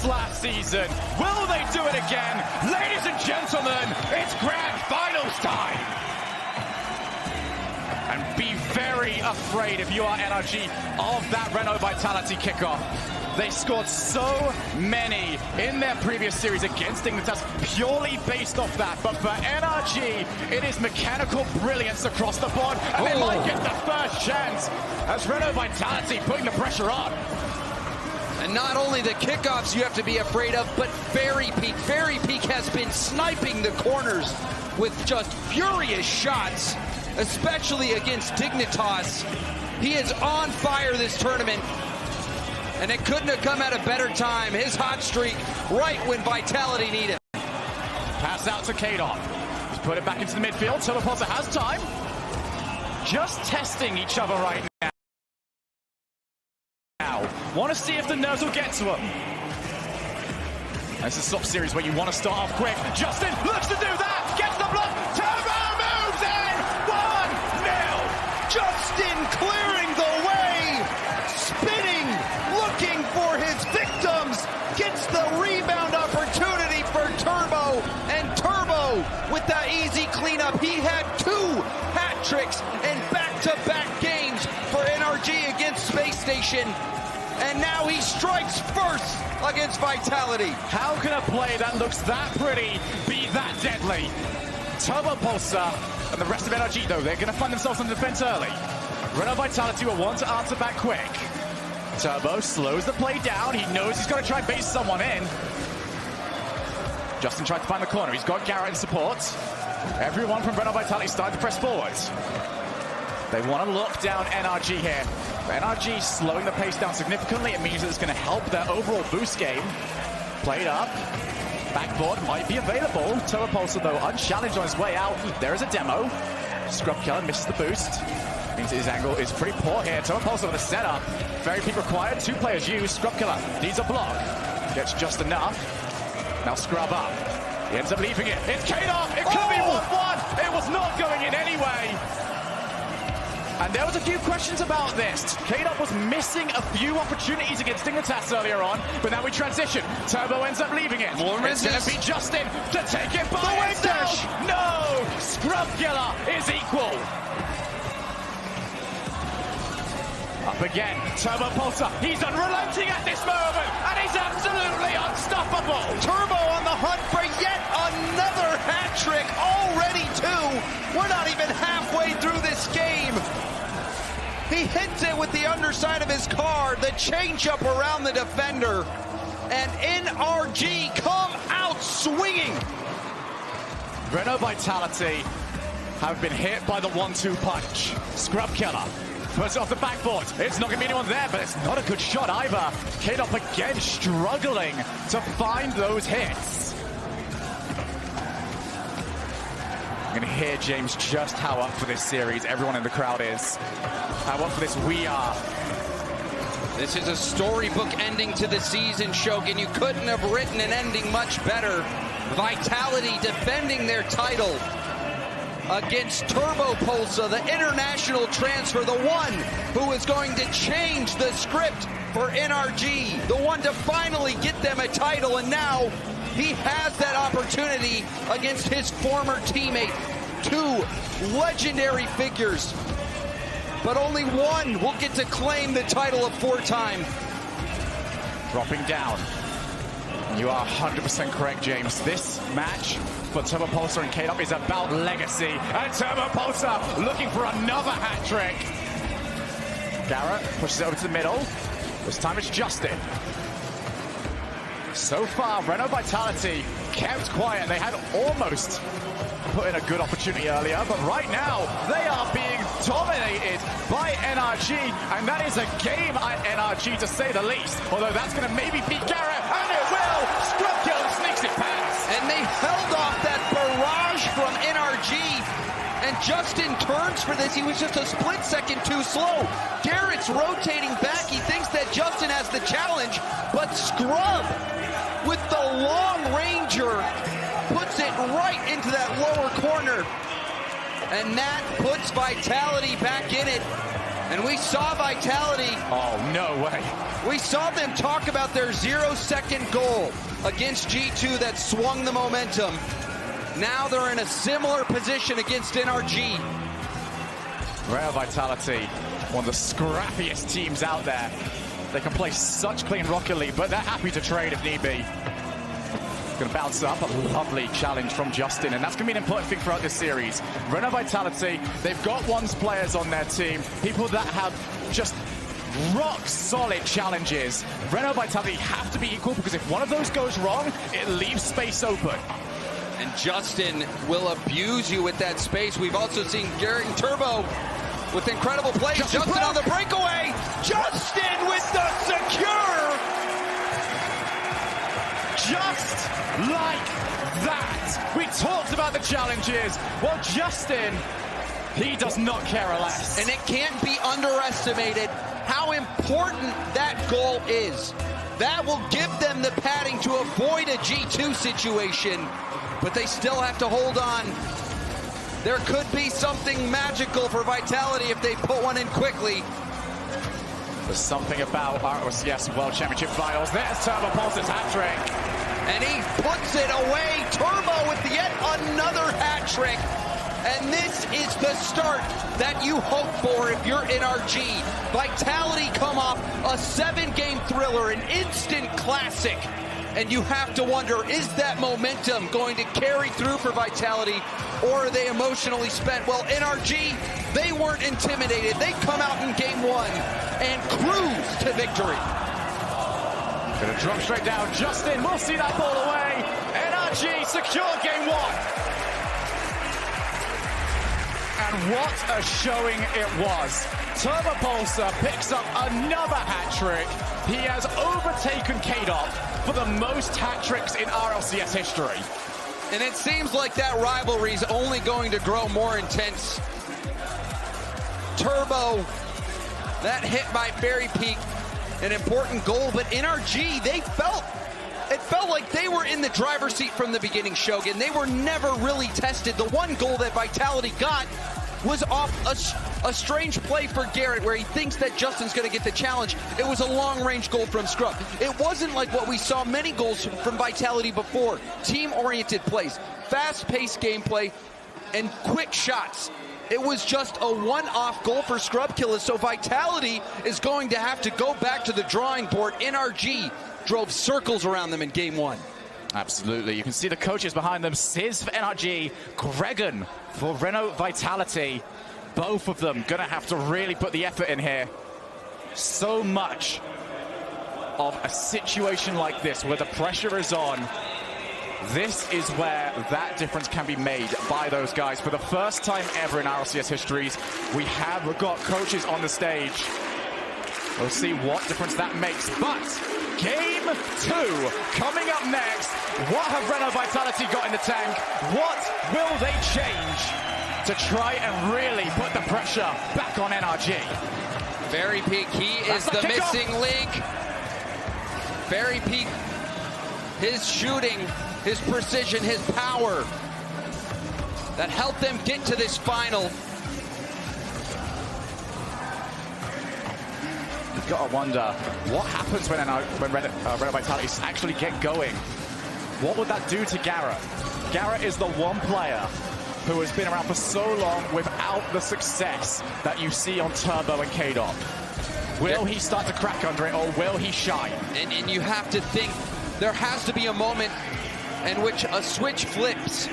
this last season. Will they do it again? Ladies and gentlemen, it's grand finals time. And be very afraid, if you are NRG, of that Renault Vitality kickoff. They scored so many in their previous series against Dignitas purely based off that. But for NRG, it is mechanical brilliance across the board. And they might get the first chance as Renault Vitality putting the pressure on. And not only the kickoffs you have to be afraid of, but Fairy Peak. Fairy Peak has been sniping the corners with just furious shots, especially against Dignitas. He is on fire this tournament. And it couldn't have come at a better time. His hot streak right when Vitality needed. Pass out to Kadon. He's put it back into the midfield. Turbopolsa has time. Just testing each other right now. Want to see if the nerves will get to him. This is a stop series where you want to start off quick. Justin looks to do that. Gets the block. Turbo moves in. 1-0. Justin clearing the way. Spinning. Looking for his victims, gets the rebound opportunity for Turbo, and Turbo with that easy cleanup. He had 2 hat tricks in back-to-back games for NRG against Space Station, and now he strikes first against Vitality. How can a play that looks that pretty be that deadly? Turbopolsa and the rest of NRG, though, they're going to find themselves on defense early. Renault Vitality will want to answer back quick. Turbo slows the play down. He knows he's got to try and base someone in. Justin tried to find the corner. He's got Garrett in support. Everyone from Renault Vitality starting to press forward. They want to lock down NRG here. NRG slowing the pace down significantly. It means that it's going to help their overall boost game. Played up. Backboard might be available. Turbopolsa, though, unchallenged on his way out. There is a demo. Scrub Killer misses the boost. Means his angle is pretty poor here. Turbopolsa with a setup. Very peak required. 2 players used. Scrub Killer needs a block. Gets just enough. Now Scrub up. He ends up leaving it. It's Kadon. It could be 1-1. It was not going in anyway. And there was a few questions about this. Kadon was missing a few opportunities against Dignitas earlier on, but now we transition. Turbo ends up leaving it. It's going to be Justin to take it by himself. No! Scrub Killer is equal. Up again, Turbopolsa. He's unrelenting at this moment, and he's absolutely unstoppable. Turbo on the hunt for yet another hat trick, already 2. We're not even halfway through this game. He hits it with the underside of his car, the changeup around the defender, and NRG come out swinging. Renault Vitality have been hit by the 1-2 punch. Scrub Killer puts it off the backboard. It's not going to be anyone there, but it's not a good shot either. Kadon again struggling to find those hits. I'm going to hear James just how up for this series everyone in the crowd is. How up for this we are. This is a storybook ending to the season, Shogun. You couldn't have written an ending much better. Vitality defending their title against Turbopolsa, the international transfer, the one who is going to change the script for NRG, the one to finally get them a title, and now he has that opportunity against his former teammate. 2 legendary figures, but only one will get to claim the title of 4-time. Dropping down. You are 100% correct, James. This match for Turbopolsa and Kadon is about legacy. And Turbopolsa looking for another hat trick. Garrett pushes it over to the middle. This time it's Justin. So far, Renault Vitality kept quiet. They had almost put in a good opportunity earlier, but right now they are being dominated by NRG, and that is a game at NRG to say the least. Although that's going to maybe beat Garrett, and it will. Scrub Killer sneaks it past. And they held off that barrage from NRG, and Justin turns for this. He was just a split second too slow. Garrett's rotating back. He thinks that Justin has the challenge, but Scrub with the long ranger puts it right into that lower corner. And that puts Vitality back in it. And we saw Vitality. Oh, no way. We saw them talk about their 0-second goal against G2 that swung the momentum. Now they're in a similar position against NRG. Rare Vitality, one of the scrappiest teams out there. They can play such clean Rocket League, but they're happy to trade if need be. Going to bounce up, a lovely challenge from Justin, and that's going to be an important thing throughout this series. Rare Vitality, they've got ones players on their team, people that have just rock solid challenges. Rare Vitality have to be equal, because if one of those goes wrong, it leaves space open. And Justin will abuse you with that space. We've also seen Garrett and Turbo with incredible plays. Justin on the breakaway. Justin with the secure. Just like that. We talked about the challenges. Well, Justin, he does not care a less. And it can't be underestimated how important that goal is. That will give them the padding to avoid a G2 situation, but they still have to hold on. There could be something magical for Vitality if they put one in quickly. There's something about ROCS World Championship Finals. There's Turbo Pulse's hat-trick. And he puts it away. Turbo with yet another hat-trick. And this is the start that you hope for if you're NRG. Vitality come off a 7-game thriller, an instant classic. And you have to wonder, is that momentum going to carry through for Vitality, or are they emotionally spent? Well, NRG, they weren't intimidated. They come out in game 1 and cruise to victory. Gonna drop straight down. Justin will see that ball away. NRG secure game 1. And what a showing it was. Turbo Pulsar picks up another hat-trick. He has overtaken KDOP for the most hat-tricks in RLCS history. And it seems like that rivalry is only going to grow more intense. Turbo, that hit by Fairy Peak, an important goal, but NRG, it felt like they were in the driver's seat from the beginning, Shogun. They were never really tested. The one goal that Vitality got was off a strange play for Garrett, where he thinks that Justin's going to get the challenge. It was a long-range goal from Scrub. It wasn't like what we saw many goals from Vitality before. Team-oriented plays, fast-paced gameplay, and quick shots. It was just a one-off goal for Scrub Killers, so Vitality is going to have to go back to the drawing board. NRG drove circles around them in game 1. Absolutely. You can see the coaches behind them. Sizz for NRG, Gregan for Reno Vitality. Both of them going to have to really put the effort in here. So much of a situation like this where the pressure is on. This is where that difference can be made by those guys. For the first time ever in RLCS histories, we have got coaches on the stage. We'll see what difference that makes. But game 2 coming up next. What have Reno Vitality got in the tank? What will they change to try and really put the pressure back on NRG? Fairy Peak, he is the missing link. Fairy Peak, his shooting, his precision, his power that helped them get to this final. You've got to wonder what happens when Reno Vitality actually get going. What would that do to Garrett? Garrett is the one player who has been around for so long without the success that you see on Turbo and KDOP. Will he start to crack under it, or will he shine? And you have to think there has to be a moment in which a switch flips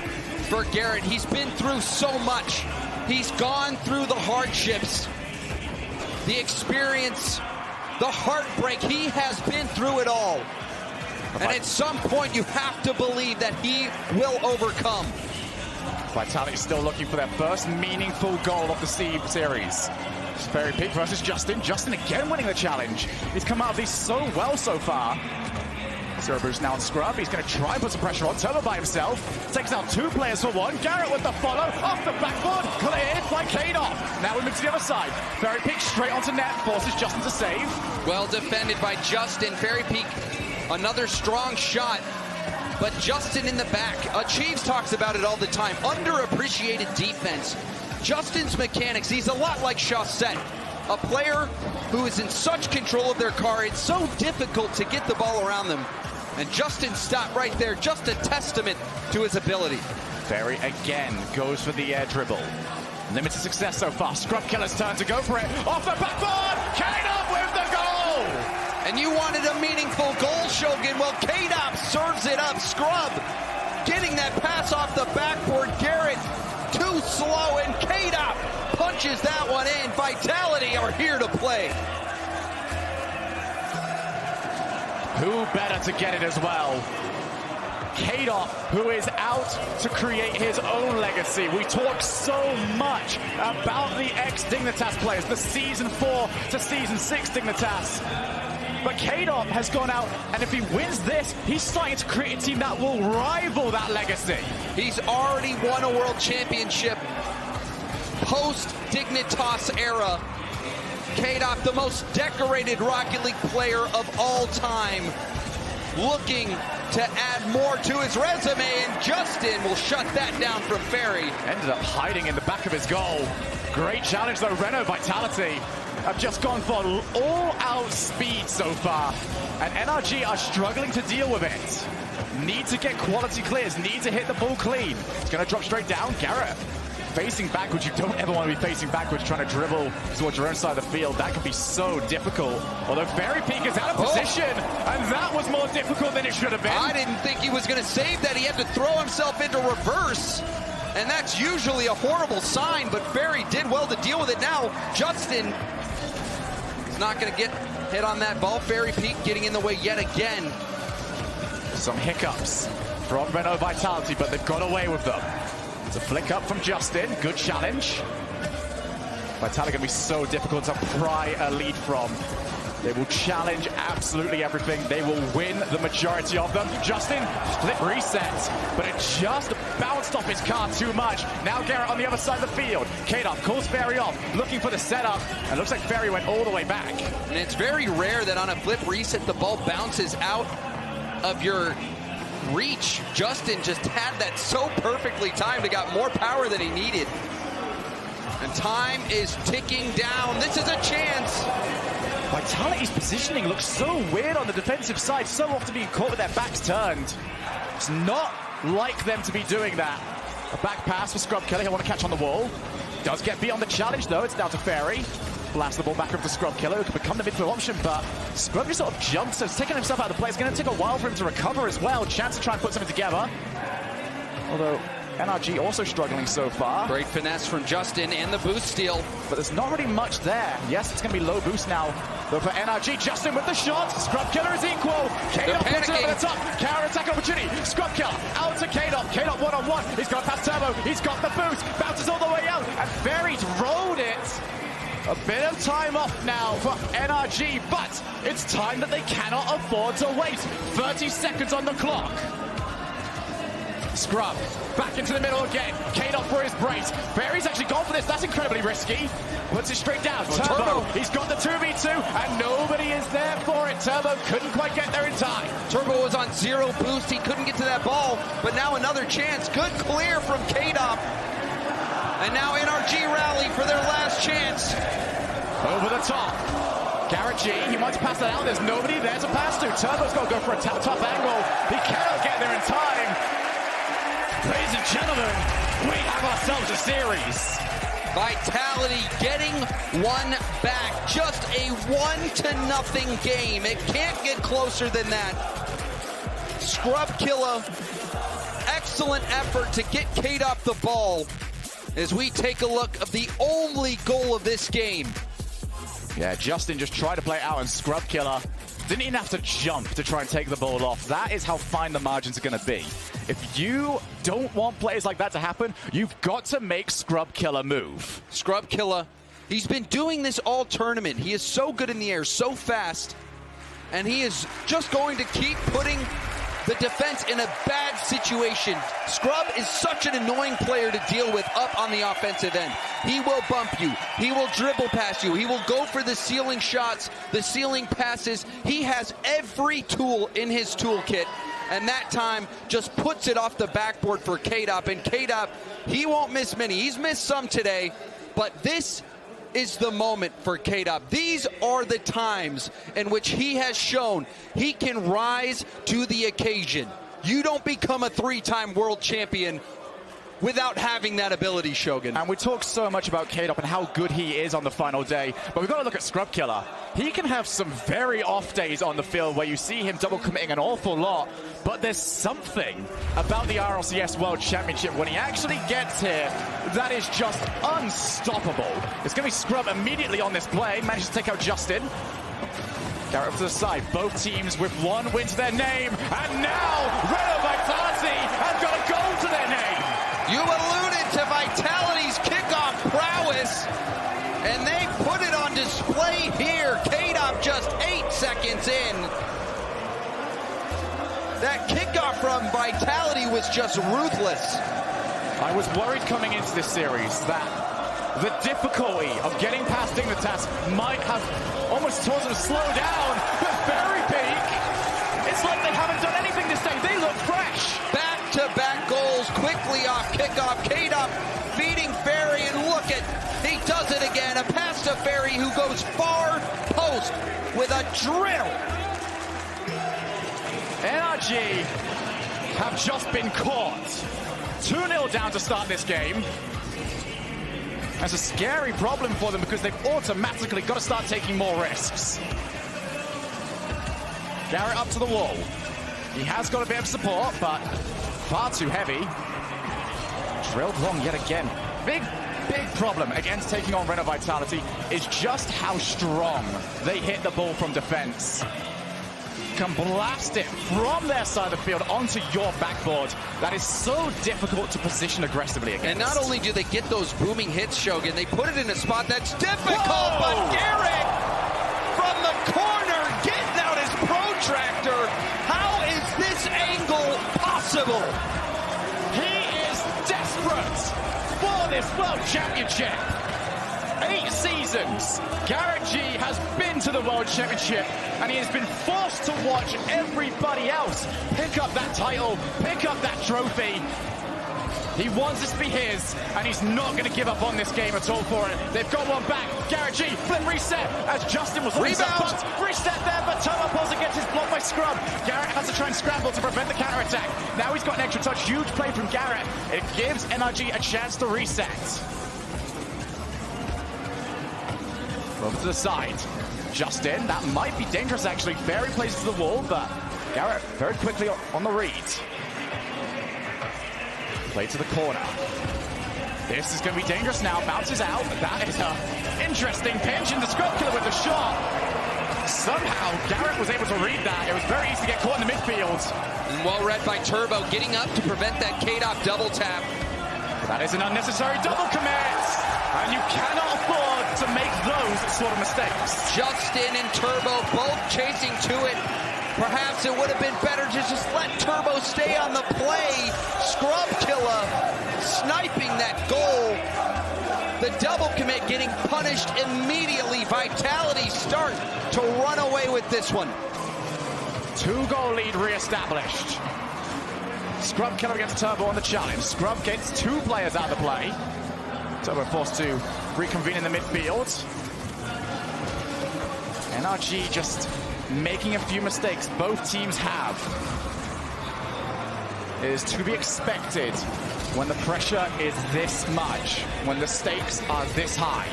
for Garrett. He's been through so much. He's gone through the hardships, the experience, the heartbreak. He has been through it all. And at some point, you have to believe that he will overcome. Vitality still looking for their first meaningful goal of the series. Fairy Peak versus Justin. Justin again winning the challenge. He's come out of these so well so far. Zero Boost now on Scrub. He's going to try and put some pressure on. Turbo by himself. Takes out 2 players for 1. Garrett with the follow. Off the backboard. Cleared by KDOP. Now we move to the other side. Fairy Peak straight onto net. Forces Justin to save. Well defended by Justin. Fairy Peak, another strong shot. But Justin in the back. Achieves talks about it all the time. Underappreciated defense. Justin's mechanics, he's a lot like Chaussette. A player who is in such control of their car, it's so difficult to get the ball around them. And Justin stopped right there, just a testament to his ability. Ferry again goes for the air dribble. Limited success so far. Scrub Killer's turn to go for it. Off the backboard! K-Dop with the goal! And you wanted a meaningful goal, Shogun. Well, K-Dop serves it up. Scrub getting that pass off the backboard. Garrett too slow, and K-Dop punches that one in. Vitality are here to play. Who better to get it as well? K-Dop, who is out to create his own legacy. We talk so much about the ex-Dignitas players, the Season 4 to Season 6 Dignitas. But K-Dop has gone out, and if he wins this, he's starting to create a team that will rival that legacy. He's already won a world championship post-Dignitas era. K-Dop, the most decorated Rocket League player of all time, looking to add more to his resume, and Justin will shut that down from Ferry. Ended up hiding in the back of his goal. Great challenge though. Renault Vitality have just gone for all-out speed so far, and NRG are struggling to deal with it. Need to get quality clears, need to hit the ball clean. It's going to drop straight down. Garrett facing backwards. You don't ever want to be facing backwards, trying to dribble towards your own side of the field. That can be so difficult. Although Ferry Peak is out of position, and that was more difficult than it should have been. I didn't think he was going to save that. He had to throw himself into reverse, and that's usually a horrible sign, but Ferry did well to deal with it. Now Justin is not going to get hit on that ball. Ferry Peak getting in the way yet again. Some hiccups from Renault Vitality, but they've got away with them. It's a flick up from Justin. Good challenge. Vitality going to be so difficult to pry a lead from. They will challenge absolutely everything. They will win the majority of them. Justin, flip resets, but it just bounced off his car too much. Now Garrett on the other side of the field. K-Dop calls Ferry off, looking for the setup, and looks like Ferry went all the way back. And it's very rare that on a flip reset, the ball bounces out of your reach. Justin just had that so perfectly timed. It got more power than he needed. And time is ticking down. This is a chance. Vitality's positioning looks so weird on the defensive side, so often being caught with their backs turned. It's not like them to be doing that. A back pass for Scrub Killer. He'll want to catch on the wall. Does get beyond the challenge, though. It's down to Ferry. Blast the ball back over to Scrub Killer, who could become the midfield option, but Scrub just sort of jumps, so he's taking himself out of the play. It's going to take a while for him to recover as well. Chance to try and put something together. Although NRG also struggling so far. Great finesse from Justin and the boost steal. But there's not really much there. Yes, it's going to be low boost now. But for NRG, Justin with the shot. Scrub Killer is equal. K-Dop puts it over the top. Counter attack opportunity. Scrub Killer out to K-Dop. K-Dop one-on-one. He's got past Turbo. He's got the boost. Bounces all the way out. And Ferry's rolled it. A bit of time off now for NRG, but it's time that they cannot afford to wait. 30 seconds on the clock. Scrub back into the middle again. K-Dop for his brace. Ferry's actually gone for this. That's incredibly risky. Puts it straight down. Turbo. He's got the 2v2, and nobody is there for it. Turbo couldn't quite get there in time. Turbo was on zero boost. He couldn't get to that ball, but now another chance. Good clear from K-Dop. And now NRG rally for their last chance. Over the top. Garrett G, he wants to pass that out. There's nobody there to pass to. Turbo's got to go for a tough angle. He cannot get there in time. Ladies and gentlemen, we have ourselves a series. Vitality getting one back. Just a 1-0 game. It can't get closer than that. Scrub Killer, excellent effort to get K-Dop the ball. As we take a look of the only goal of this game. Yeah, Justin just tried to play it out, and Scrub Killer didn't even have to jump to try and take the ball off. That is how fine the margins are going to be. If you don't want plays like that to happen, you've got to make Scrub Killer move. Scrub Killer, he's been doing this all tournament. He is so good in the air, so fast, and he is just going to keep putting the defense in a bad situation. Scrub is such an annoying player to deal with up on the offensive end. He will bump you. He will dribble past you. He will go for the ceiling shots, the ceiling passes. He has every tool in his toolkit, and that time just puts it off the backboard for K-Dop. And K-Dop, he won't miss many. He's missed some today, but this is the moment for K-Dop. These are the times in which he has shown he can rise to the occasion. You don't become a 3-time world champion without having that ability, Shogun. And we talk so much about K-Dop and how good he is on the final day, but we've got to look at Scrub Killer. He can have some very off days on the field where you see him double committing an awful lot, but there's something about the RLCS World Championship when he actually gets here that is just unstoppable. It's going to be Scrub immediately on this play, manages to take out Justin. Garrett up to the side, both teams with 1 win to their name, and now Red Vitality have got a goal to their name. You alluded to Vitality's kickoff prowess, and they put it on display here. K-Dop just 8 seconds in. That kickoff from Vitality was just ruthless. I was worried coming into this series that the difficulty of getting past Dignitas might have almost told them to slow down, but Fairy Peak, it's like they haven't done anything this day. They look fresh. Back-to-back goals quickly off kickoff. K-Dop feeding Fairy, and look at, he does it again. A pass to Fairy who goes far post with a drill. NRG have just been caught. 2-0 down to start this game. That's a scary problem for them because they've automatically got to start taking more risks. Garrett up to the wall. He has got a bit of support, but far too heavy. Drilled wrong yet again. Big problem against taking on Renner Vitality is just how strong they hit the ball from defense. Can blast it from their side of the field onto your backboard. That is so difficult to position aggressively against. And not only do they get those booming hits, Shogun, they put it in a spot that's difficult. Whoa! But Garrett from the corner getting out his protractor. How is this angle possible? He is desperate for this World Championship. 8 seasons, Garrett G has been to the World Championship, and he has been forced to watch everybody else pick up that title, pick up that trophy. He wants this to be his, and he's not going to give up on this game at all for it. They've got one back. Garrett G, flip reset, as Justin was rebound. Reset there, but Turbo pulls against his block by Scrub. Garrett has to try and scramble to prevent the counterattack. Now he's got an extra touch. Huge play from Garrett. It gives NRG a chance to reset. Over to the side. Justin, that might be dangerous actually. Fairy plays to the wall, but Garrett very quickly on the read. Play to the corner. This is going to be dangerous now. Bounces out. That is an interesting pinch, and the Scrub Killer with the shot. Somehow, Garrett was able to read that. It was very easy to get caught in the midfield. And well read by Turbo, getting up to prevent that K-Dop double tap. That is an unnecessary double commit. And you cannot afford to make those sort of mistakes. Justin and Turbo both chasing to it. Perhaps it would have been better to just let Turbo stay on the play. Scrub Killer sniping that goal. The double commit getting punished immediately. Vitality start to run away with this one. 2-goal lead reestablished. Scrub Killer against Turbo on the challenge. Scrub gets 2 players out of the play. Turbo forced to reconvene in the midfield. NRG just making a few mistakes. Both teams have. It is to be expected when the pressure is this much, when the stakes are this high.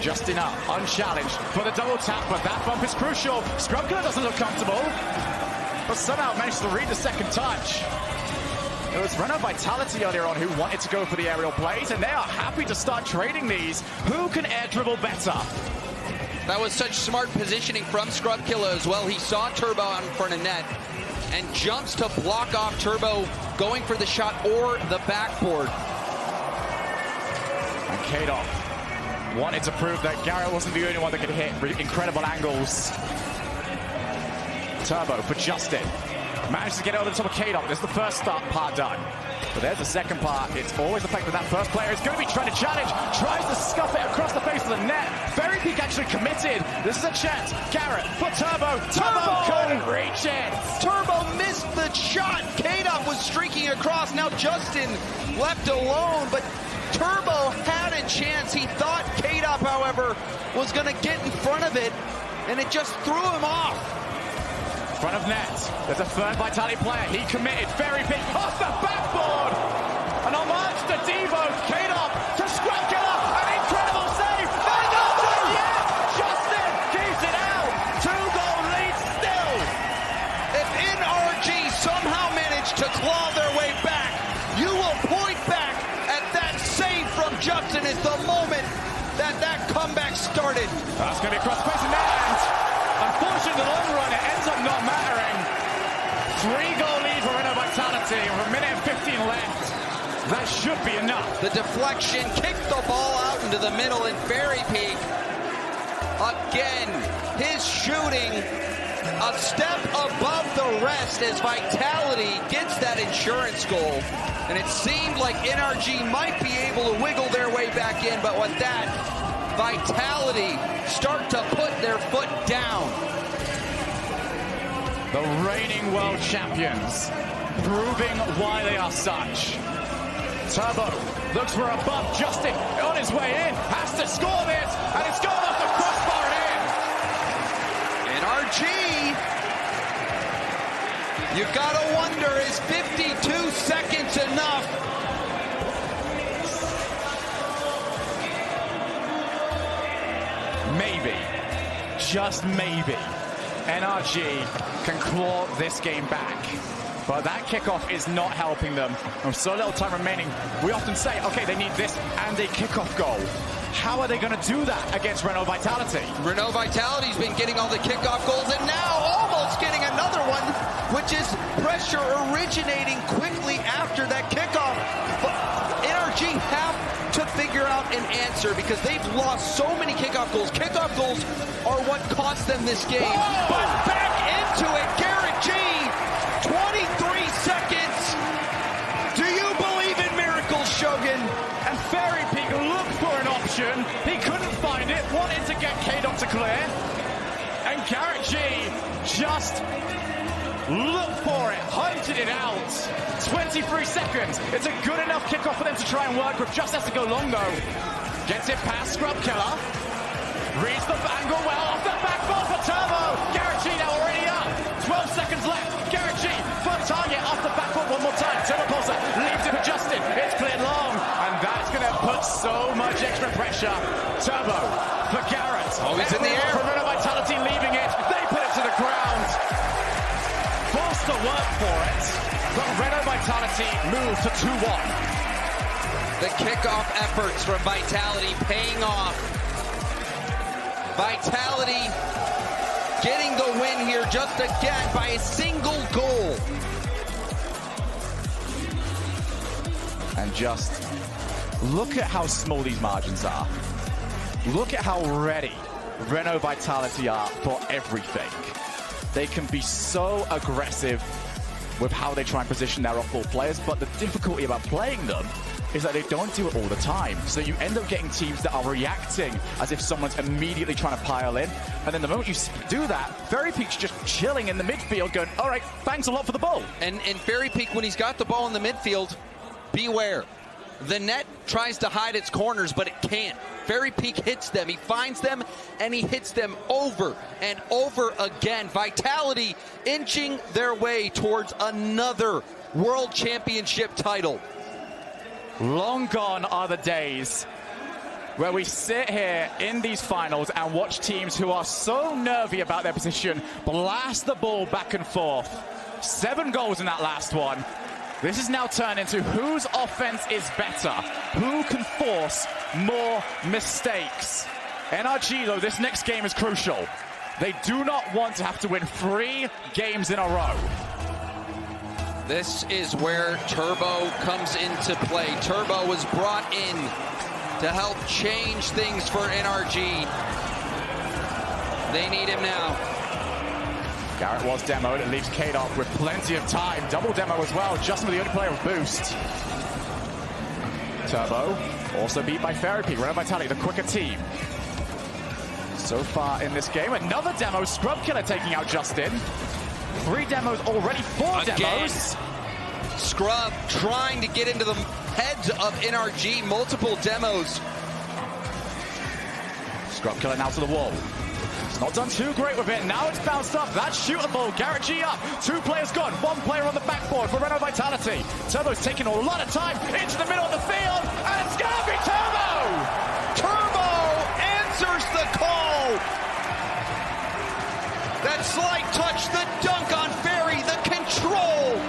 Justin up, unchallenged for the double tap, but that bump is crucial. Scrub Killer doesn't look comfortable, but somehow managed to read the second touch. It was Renner Vitality earlier on who wanted to go for the aerial plays, and they are happy to start trading these. Who can air dribble better? That was such smart positioning from Scrub Killer as well. He saw Turbo out in front of net and jumps to block off Turbo going for the shot or the backboard. And K-Dop wanted to prove that Garrett wasn't the only one that could hit incredible angles. Turbo for Justin. Managed to get over the top of K-Dop. This is the first part done. But there's the second part. It's always the fact that that first player is going to be trying to challenge. Tries to scuff it across the face of the net. Fairy Peak actually committed. This is a chance. Garrett for Turbo. Turbo couldn't reach it. Turbo missed the shot. K-Dop was streaking across. Now Justin left alone, but Turbo had a chance. He thought K-Dop, whoever was going to get in front of it, and it just threw him off. Front of net. There's a third Vitality player. He committed. Very big off the backboard. An homage to Devo. K-Dog to Scrubkiller. An incredible save. Yes! Justin keeps it out. 2-goal lead still. If NRG somehow managed to claw their way back, you will point back at that save from Justin as the moment that comeback started. That's going to be across the face, and unfortunately, in the long run, it ends up not mattering. 3-goal lead for Renault Vitality with a minute and 15 left. That should be enough. The deflection kicked the ball out into the middle, and Fairy Peak, again, his shooting a step above the rest as Vitality gets that insurance goal. And it seemed like NRG might be able to wiggle their way back in, but with that, Vitality start to put their foot down. The reigning world champions, proving why they are such. Turbo looks for a bump. Justin on his way in, has to score this, and it's gone off the crossbar and in. NRG, you gotta wonder, is 52 seconds enough? Maybe, just maybe, NRG can claw this game back. But that kickoff is not helping them. With so little time remaining, we often say, okay, they need this and a kickoff goal. How are they going to do that against Renault Vitality? Renault Vitality's been getting all the kickoff goals, and now almost getting another one, which is pressure originating quickly after that kickoff. But NRG have to figure out an answer because they've lost so many kickoff goals. Kickoff goals are what cost them this game. Whoa! But back into it, Garrett G, 23 seconds. Do you believe in miracles, Shogun? And Fairy Peak looked for an option. He couldn't find it, wanted to get K-Dog to clear. And Garrett G just looked for it, hunted it out. 23 seconds. It's a good enough kickoff for them to try and work with. Just has to go long though. Gets it past Scrubkiller. Reads the angle well off the backboard for Turbo. Garrett G now already up. 12 seconds left. Garrett G for target off the backboard one more time. Turbo Pulsar leaves it for Justin. It's cleared long. And that's going to put so much extra pressure. Turbo for Garrett. Oh, he's in the air. For Renault Vitality leaving it. They put it to the ground. Forced to work for it. But Renault Vitality move to 2-1. The kickoff efforts from Vitality paying off. Vitality getting the win here just again by a single goal. And just look at how small these margins are. Look at how ready Renault Vitality are for everything. They can be so aggressive with how they try and position their off-ball players, but the difficulty about playing them is that they don't do it all the time. So you end up getting teams that are reacting as if someone's immediately trying to pile in. And then the moment you do that, Fairy Peak's just chilling in the midfield going, all right, thanks a lot for the ball. And Fairy Peak, when he's got the ball in the midfield, beware. The net tries to hide its corners, but it can't. Fairy Peak hits them. He finds them, and he hits them over and over again. Vitality inching their way towards another World Championship title. Long gone are the days where we sit here in these finals and watch teams who are so nervy about their position blast the ball back and forth. 7 goals in that last one. This is now turned into whose offense is better, who can force more mistakes. NRG, though, this next game is crucial. They do not want to have to win 3 games in a row. This is where Turbo comes into play. Turbo was brought in to help change things for NRG. They need him now. Garrett was demoed. It leaves K-Dog with plenty of time. Double demo as well. Justin with the only player with boost. Turbo also beat by Fairy Peak. Renault Vitality, the quicker team. So far in this game, another demo. Scrubkiller taking out Justin. 3 demos already, 4 Again. demos. Scrub trying to get into the heads of NRG. Multiple demos. Scrub Killer now to the wall. It's not done too great with it. Now it's bounced up. That's shootable. Garrett G up. 2 players gone. 1 player on the backboard for Renault Vitality. Turbo's taking a lot of time into the middle of the field, and it's going to be Turbo! Turbo answers the call. That slight touch, the dunk on Ferry, the control.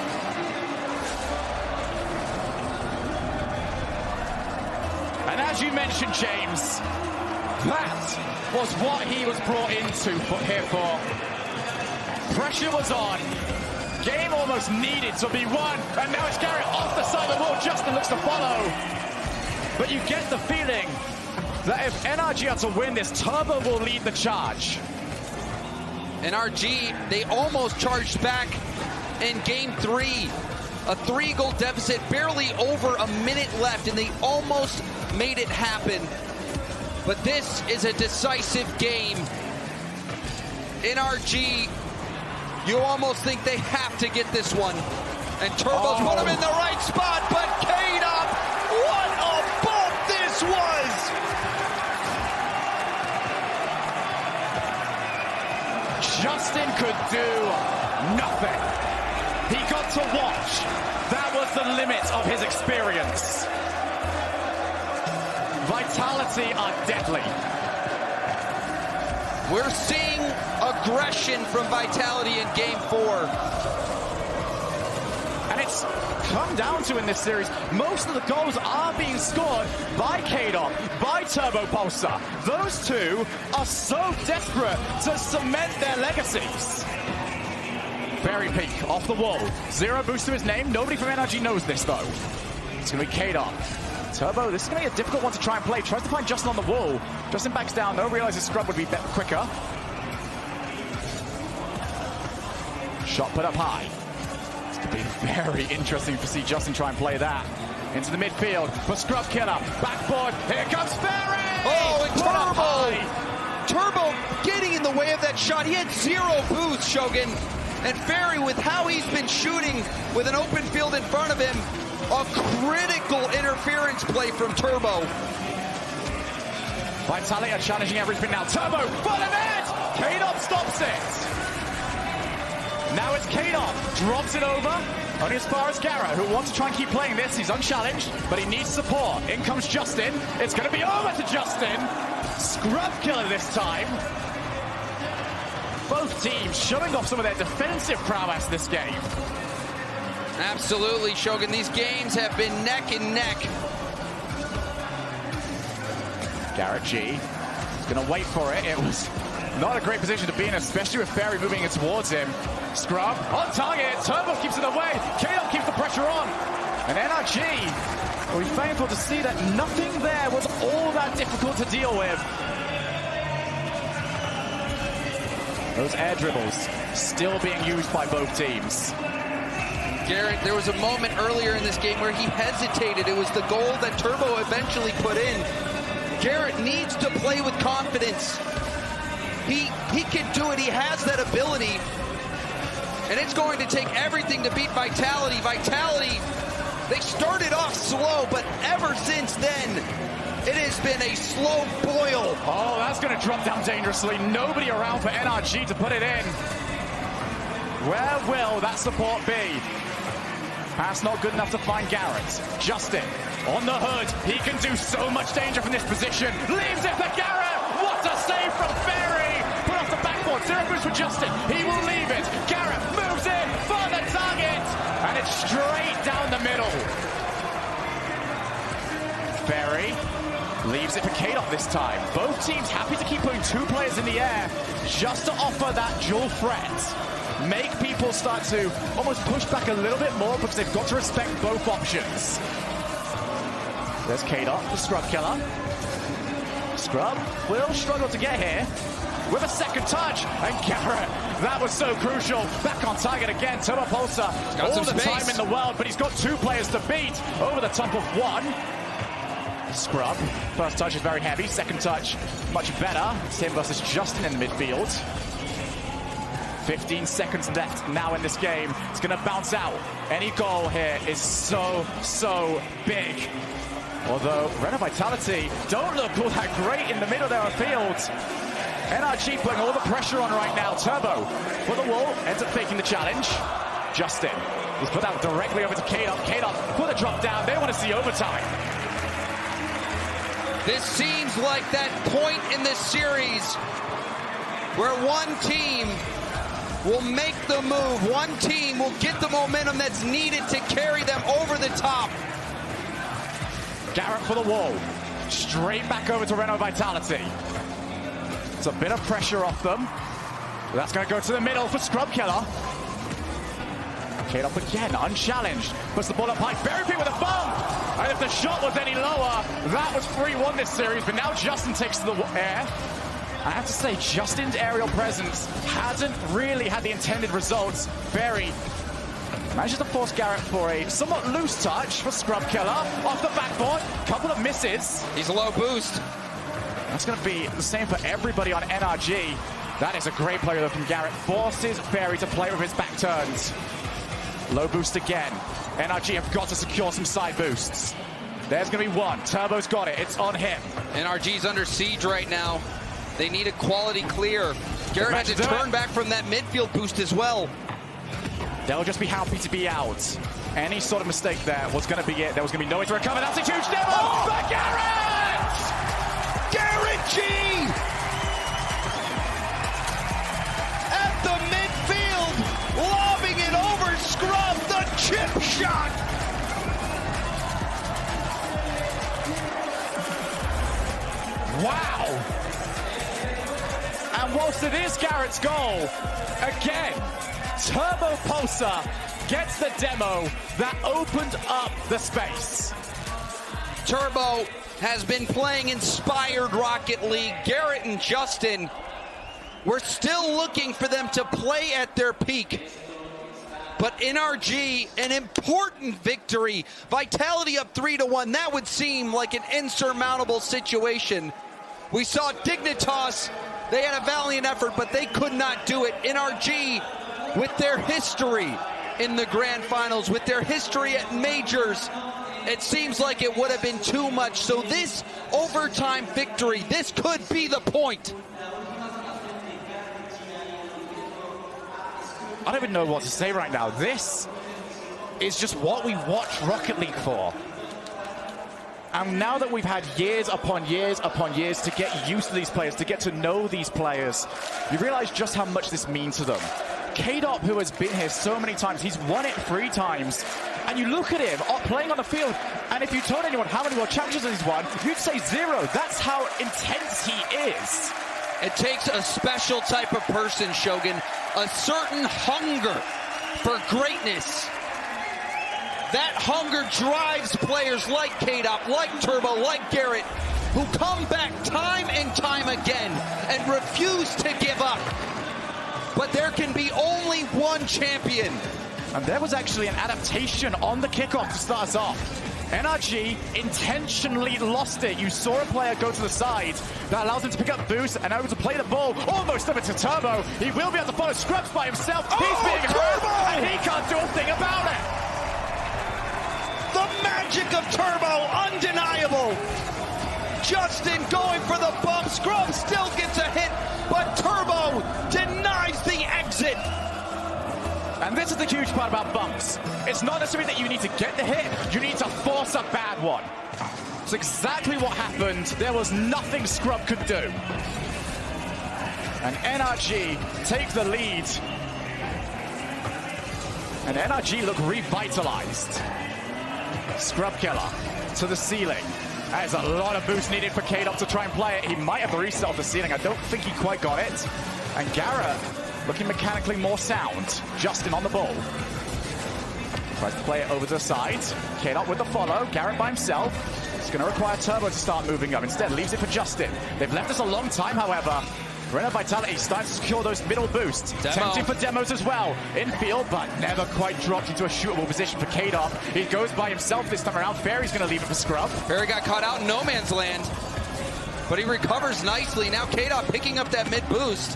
And as you mentioned, James, that was what he was brought into here for. Pressure was on. Game almost needed to be won. And now it's Garrett off the side of the wall. Justin looks to follow. But you get the feeling that if NRG are to win this, Turbo will lead the charge. NRG, they almost charged back in game 3. A 3-goal deficit, barely over a minute left, and they almost made it happen. But this is a decisive game. NRG, you almost think they have to get this one. And Turbo's put him in the right spot, but Kate up! What a bump this was! Justin could do nothing. He got to watch. That was the limit of his experience. Vitality are deadly. We're seeing aggression from Vitality in game 4. And it's come down to in this series, most of the goals are being scored by K-Dog, by Turbo Pulsar. Those two are so desperate to cement their legacies. Very peak off the wall. 0 boost to his name. Nobody from NRG knows this though. It's going to be K-Dog. Turbo, this is going to be a difficult one to try and play. Tries to find Justin on the wall. Justin backs down though, realizes Scrub would be quicker. Shot put up high. It's going to be very interesting to see Justin try and play that. Into the midfield for Scrub Killer. Backboard, here comes Ferry! Oh, and Turbo getting in the way of that shot. He had 0 boost, Shogun. And Ferry, with how he's been shooting with an open field in front of him, a critical interference play from Turbo. Vitality are challenging everything now. Turbo, full of it! K-Dog stops it. Now it's K-Dog, drops it over. Only as far as Garrett, who wants to try and keep playing this. He's unchallenged, but he needs support. In comes Justin. It's going to be over to Justin. Scrub Killer this time. Both teams showing off some of their defensive prowess this game. Absolutely, Shogun. These games have been neck and neck. Garrett G is going to wait for it. It was not a great position to be in, especially with Ferry moving it towards him. Scrub on target. Turbo keeps it away. KO keeps the pressure on. And NRG, will be thankful to see that nothing there was all that difficult to deal with. Those air dribbles still being used by both teams. Garrett, there was a moment earlier in this game where he hesitated. It was the goal that Turbo eventually put in. Garrett needs to play with confidence. He can do it. He has that ability. And it's going to take everything to beat Vitality. Vitality, they started off slow, but ever since then, it has been a slow boil. Oh, that's going to drop down dangerously. Nobody around for NRG to put it in. Where will that support be? Pass not good enough to find Garrett. Justin on the hood. He can do so much danger from this position. Leaves it for Garrett. What a save from Ferry. Put off the backboard. 0 boost for Justin. He will leave it. Garrett moves in for the target. And it's straight down the middle. Ferry leaves it for K-Dog this time. Both teams happy to keep putting 2 players in the air just to offer that dual threat. Make people start to almost push back a little bit more because they've got to respect both options. There's K-Dog for Scrub Killer. Scrub will struggle to get here with a second touch. And Garrett, that was so crucial. Back on target again. Turbo Pulsar, all the time in the world, but he's got 2 players to beat over the top of 1. Scrub, first touch is very heavy. Second touch, much better. It's him versus Justin in the midfield. 15 seconds left now in this game. It's going to bounce out. Any goal here is so big. Although Renner Vitality don't look all that great in the middle of their field. NRG putting all the pressure on right now. Turbo for the wall, ends up faking the challenge. Justin, he's put that directly over to K-Dop. K-Dop for the drop down. They want to see overtime. This seems like that point in this series where one team will make the move. One team will get the momentum that's needed to carry them over the top. Garrett for the wall. Straight back over to Renner Vitality. It's a bit of pressure off them. That's going to go to the middle for Scrub Killer. K-Dop again, unchallenged. Puts the ball up high. Very big with a bump. And if the shot was any lower, that was 3-1 this series. But now Justin takes to the air. I have to say, Justin's aerial presence hasn't really had the intended results. Ferry manages to force Garrett for a somewhat loose touch for Scrub Killer. Off the backboard, couple of misses. He's a low boost. That's going to be the same for everybody on NRG. That is a great play though from Garrett. Forces Ferry to play with his back turns. Low boost again. NRG have got to secure some side boosts. There's going to be one. Turbo's got it. It's on him. NRG's under siege right now. They need a quality clear. Garrett had to turn back from that midfield boost as well. They'll just be happy to be out. Any sort of mistake there was going to be it. There was going to be no way to recover. That's a huge demo for Garrett! Garrett G! At the midfield, lobbing it over Scrub, the chip shot! Wow! And whilst it is Garrett's goal, again, Turbo Pulsar gets the demo that opened up the space. Turbo has been playing inspired Rocket League. Garrett and Justin, we're still looking for them to play at their peak. But NRG, an important victory. Vitality up 3-1. That would seem like an insurmountable situation. We saw Dignitas. They had a valiant effort, but they could not do it. NRG, with their history in the grand finals, with their history at majors, it seems like it would have been too much. So this overtime victory, this could be the point. I don't even know what to say right now. This is just what we watch Rocket League for. And now that we've had years upon years upon years to get used to these players, to get to know these players, you realize just how much this means to them. K-Dop, who has been here so many times, he's won it 3 times. And you look at him playing on the field, and if you told anyone how many world championships he's won, you'd say 0. That's how intense he is. It takes a special type of person, Shogun, a certain hunger for greatness. That hunger drives players like K-Dop, like Turbo, like Garrett, who come back time and time again and refuse to give up. But there can be only one champion. And there was actually an adaptation on the kickoff to start us off. NRG intentionally lost it. You saw a player go to the side. That allows him to pick up boost and able to play the ball almost over to Turbo. He will be able to follow Scrubs by himself. He's being hurt, and he can't do a thing about it. The magic of Turbo, undeniable. Justin going for the bump. Scrub still gets a hit, but Turbo denies the exit. And this is the huge part about bumps. It's not necessarily that you need to get the hit, you need to force a bad one. It's exactly what happened. There was nothing Scrub could do. And NRG take the lead. And NRG look revitalized. Scrub Killer to the ceiling. That is a lot of boost needed for K-Dop to try and play it. He might have the reset off the ceiling. I don't think he quite got it. And Garrett looking mechanically more sound. Justin on the ball. Tries to play it over to the side. K-Dop with the follow. Garrett by himself. It's going to require Turbo to start moving up. Instead, leaves it for Justin. They've left us a long time, however. Renner Vitality starting to secure those middle boosts. Tempting for demos as well. Infield, but never quite dropped into a shootable position for K-Dop. He goes by himself this time around. Ferry's going to leave it for Scrub. Ferry got caught out in no man's land, but he recovers nicely. Now K-Dop picking up that mid boost.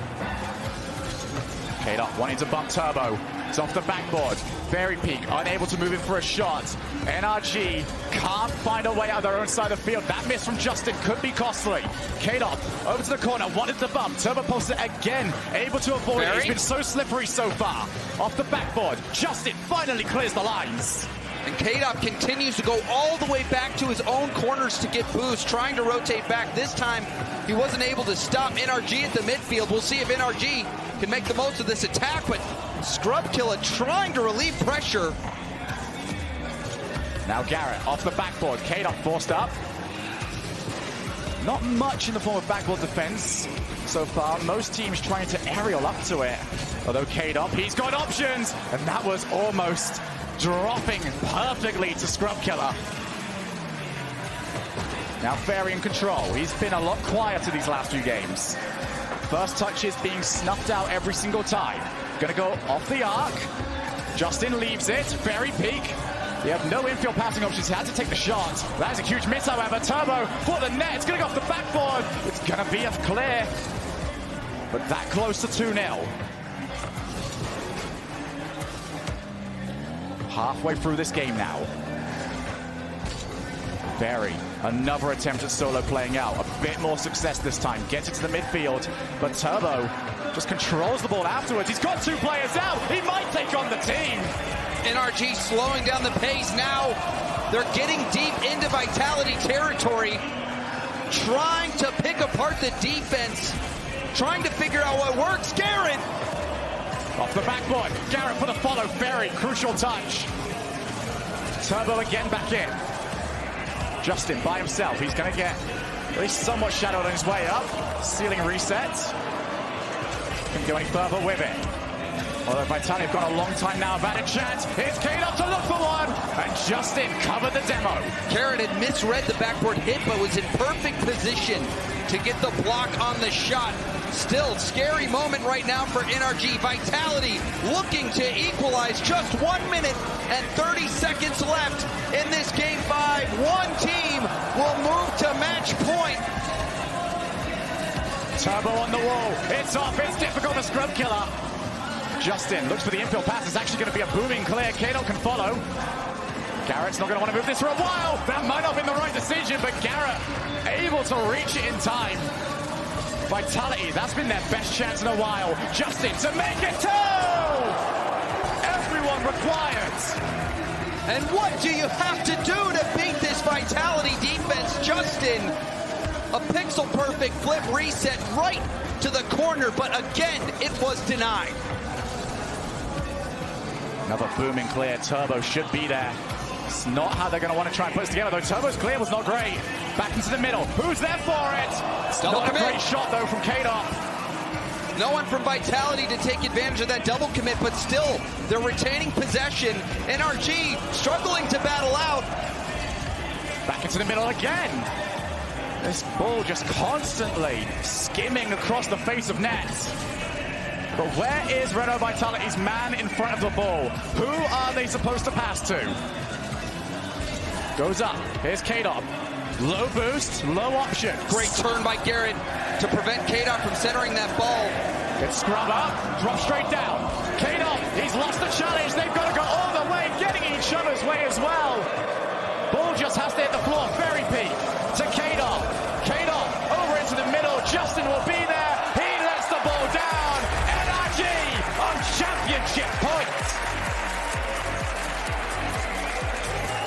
K-Dop wanting to bump Turbo. It's off the backboard. Ferry peak, unable to move in for a shot. NRG can't find a way out of their own side of the field. That miss from Justin could be costly. K-Dot over to the corner, wanted the bump. Turbo Pulse again, able to avoid it. He's been so slippery so far. Off the backboard, Justin finally clears the lines. And K-Dot continues to go all the way back to his own corners to get boost, trying to rotate back. This time, he wasn't able to stop NRG at the midfield. We'll see if NRG can make the most of this attack, but Scrub Killer trying to relieve pressure. Now Garrett off the backboard, K-Dot forced up. Not much in the form of backboard defense so far. Most teams trying to aerial up to it. Although K-Dot, he's got options, and that was almost dropping perfectly to Scrub Killer. Now Fairy in control. He's been a lot quieter these last few games. First touches being snuffed out every single time. Gonna go off the arc. Justin leaves it. Fairy peak. You have no infield passing options. He had to take the shot. That is a huge miss, however. Turbo for the net. It's gonna go off the backboard. It's gonna be a clear. But that close to 2-0. Halfway through this game now. Fairy, another attempt at solo playing out. A bit more success this time. Gets it to the midfield, but Turbo just controls the ball afterwards. He's got two players out. He might take on the team. NRG slowing down the pace now. They're getting deep into Vitality territory, trying to pick apart the defense, trying to figure out what works. Garrett! Off the backboard, Garrett for the follow. Fairy, crucial touch. Turbo again back in. Justin by himself. He's going to get at least somewhat shadowed on his way up. Ceiling reset. Can't go any further with it. Although Vitality have got a long time now, about a chance. Here's K-Dot to look for one. And Justin covered the demo. Garrett had misread the backboard hit, but was in perfect position to get the block on the shot. Still, scary moment right now for NRG. Vitality looking to equalize. Just 1 minute and 30 seconds left in this game 5. One team will move to match point. Turbo on the wall. It's off. It's difficult for Scrub Killer. Justin looks for the infield pass. It's actually going to be a booming clear. K-Dot can follow. Garrett's not going to want to move this for a while. That might not have been the right decision, but Garrett able to reach it in time. Vitality, that's been their best chance in a while. Justin to make it 2! Everyone required. And what do you have to do to beat this Vitality defense? Justin, a pixel-perfect flip reset right to the corner, but again, it was denied. Another booming clear. Turbo should be there. It's not how they're going to want to try and put this together, though. Turbo's clear was not great. Back into the middle. Who's there for it? It's not a great shot, though, from K-Dot. No one from Vitality to take advantage of that double commit, but still, they're retaining possession. NRG struggling to battle out. Back into the middle again. This ball just constantly skimming across the face of net. But where is Renault Vitality's man in front of the ball? Who are they supposed to pass to? Goes up. Here's K-Dot. Low boost, low option. Great turn by Garrett to prevent K-Dot from centering that ball. It's scrub up, drop straight down. K-Dot, he's lost the challenge. They've got to go all the way, getting each other's way as well. Ball just has to hit the floor. Fairy peak to K-Dot. K-Dot over into the middle. Justin will be there. He lets the ball down. NRG on championship point.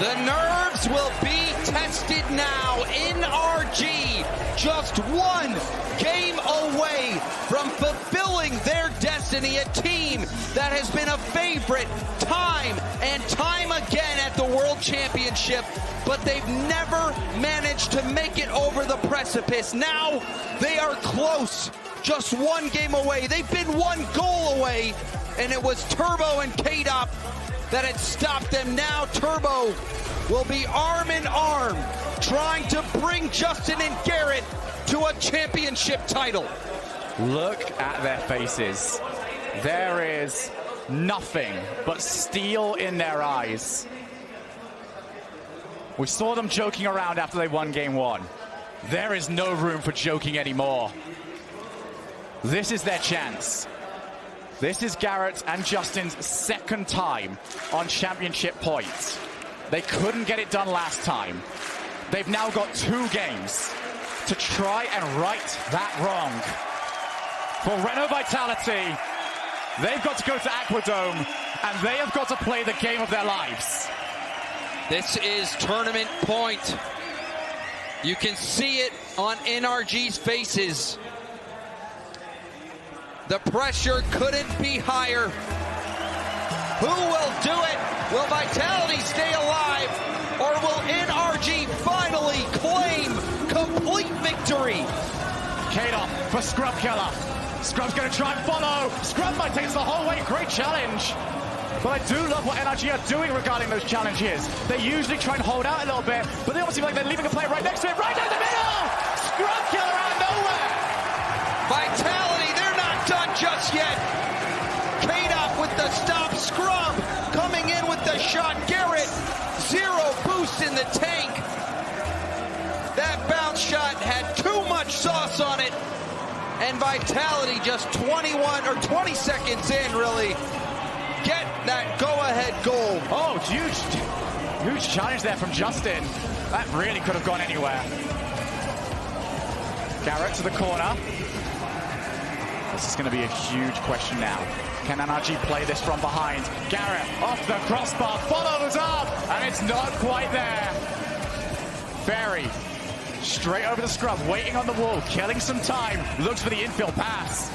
The nerves will be tested now. NRG just one game away from fulfilling their destiny. A team that has been a favorite time and time again at the World Championship, but they've never managed to make it over the precipice. Now they are close, just one game away. They've been one goal away, and it was Turbo and K-Dot that had stopped them. Now Turbo will be arm in arm trying to bring Justin and Garrett to a championship title. Look at their faces. There is nothing but steel in their eyes. We saw them joking around after they won game 1. There is no room for joking anymore. This is their chance. This is Garrett and Justin's second time on championship points. They couldn't get it done last time. They've now got 2 games to try and right that wrong. For Renault Vitality, they've got to go to Aquadome, and they have got to play the game of their lives. This is tournament point. You can see it on NRG's faces. The pressure couldn't be higher. Who will do it? Will Vitality stay alive? Or will NRG finally claim complete victory? K-Dot for Scrub Killer. Scrub's going to try and follow. Scrub might take us the whole way. Great challenge. But I do love what NRG are doing regarding those challenges. They usually try and hold out a little bit, but they almost seem like they're leaving a player right next to it. Right down the middle! Scrub Killer out of nowhere! Vitality, they're not done just yet. K-Dot with the stop. Scrub coming in with the shot. Garrett, 0 boost in the tank. That bounce shot had too much sauce on it. And Vitality just 21 or 20 seconds in, really, get that go-ahead goal. Oh, huge challenge there from Justin. That really could have gone anywhere. Garrett to the corner. This is going to be a huge question now. Can NRG play this from behind? Garrett off the crossbar, follows up, and it's not quite there. Ferry straight over the scrub, waiting on the wall, killing some time, looks for the infield pass.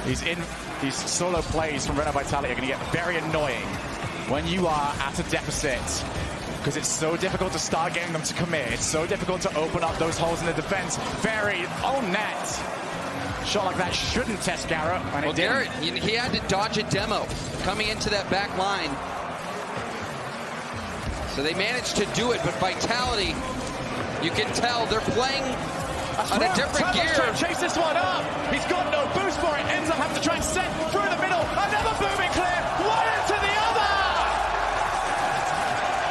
These solo plays from Renault Vitality are going to get very annoying when you are at a deficit, because it's so difficult to start getting them to commit. It's so difficult to open up those holes in the defense. Ferry, on net. Shot like that shouldn't test Garrett. And well, Garrett, he had to dodge a demo coming into that back line. So they managed to do it, but Vitality, you can tell they're playing on a different gear. Trying to chase this one up. He's got no boost for it. Ends up having to try and set through the middle. Another booming clear. One into the other.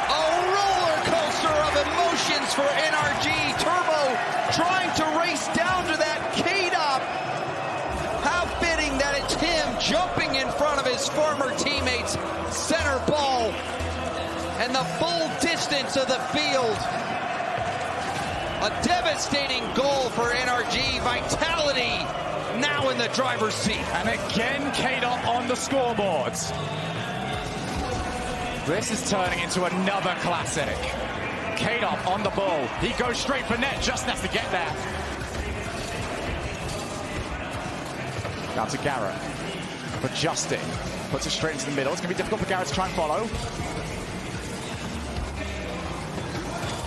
A roller coaster of emotions for NRG. Turbo trying to race down to that K-Dop. How fitting that it's him jumping in front of his former teammates. Center ball. And the full distance of the field. A devastating goal for NRG. Vitality now in the driver's seat. And again, K-Dot on the scoreboards. This is turning into another classic. K-Dot on the ball. He goes straight for net, just has to get there. Down to Garrett. For Justin. Puts it straight into the middle. It's going to be difficult for Garrett to try and follow.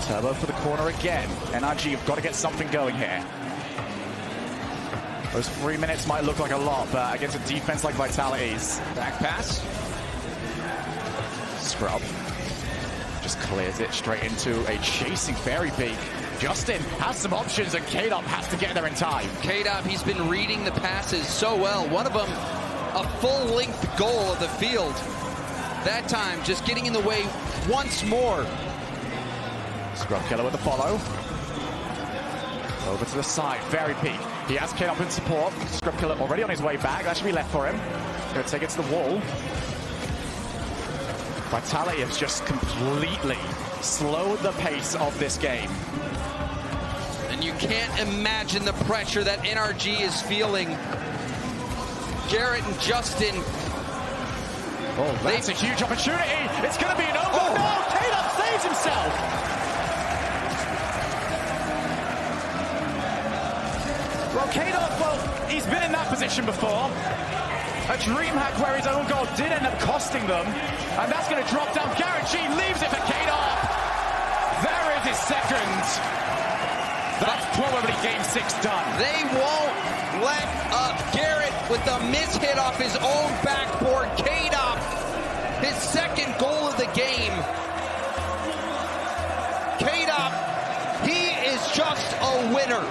Turbo for the corner again. NRG have got to get something going here. Those 3 minutes might look like a lot, but against a defense like Vitality's. Back pass. Scrub just clears it straight into a chasing Fairy Peak. Justin has some options, and K-Dop has to get there in time. K-Dop, he's been reading the passes so well. One of them, a full-length goal of the field. That time, just getting in the way once more. Scrub Killer with the follow. Over to the side, Fairy Peak. He has K-Dop in support. Scrub Killer already on his way back. That should be left for him. Going to take it to the wall. Vitality has just completely slowed the pace of this game. And you can't imagine the pressure that NRG is feeling. Garrett and Justin. Oh, that's a huge opportunity. It's going to be an open. No, K-Dop saves himself. Well, K-Dop, he's been in that position before. A dream hack where his own goal did end up costing them. And that's going to drop down. Garrett G leaves it for K-Dop. There is his second. That's probably game 6 done. They won't let up. Garrett with the mishit off his own backboard. K-Dop, his second goal of the game. K-Dop, he is just a winner.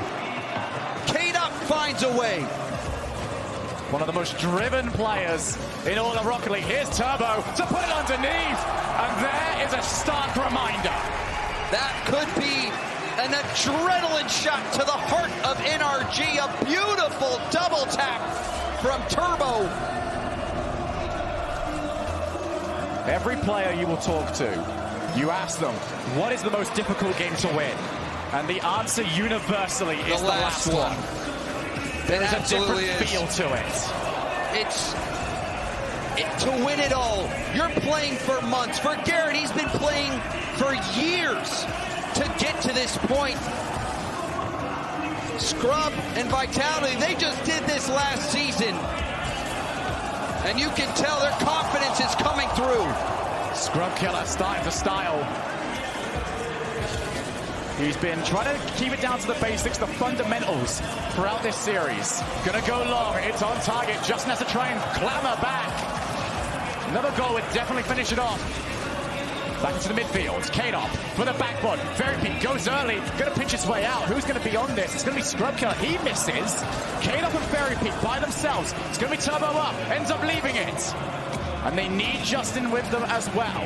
K-Dop finds a way. One of the most driven players in all of Rocket League. Here's Turbo to put it underneath. And there is a stark reminder. That could be an adrenaline shot to the heart of NRG. A beautiful double tap from Turbo. Every player you will talk to You ask them, what is the most difficult game to win? And the answer universally is the last one. There's a different feel to it. It's to win it all. You're playing for months. For Garrett, he's been playing for years to get to this point. Scrub and Vitality, they just did this last season. And you can tell their confidence is coming through. Scrub Killer starting to style. He's been trying to keep it down to the basics, the fundamentals throughout this series. Gonna go long, it's on target. Justin has to try and clamber back. Another goal would definitely finish it off. Back into the midfield. K-Dop for the backboard. Verypeak goes early. Gonna pinch his way out. Who's gonna be on this? It's gonna be Scrub Killer. He misses. K-Dop and Verypeak by themselves. It's gonna be Turbo up. Ends up leaving it. And they need Justin with them as well.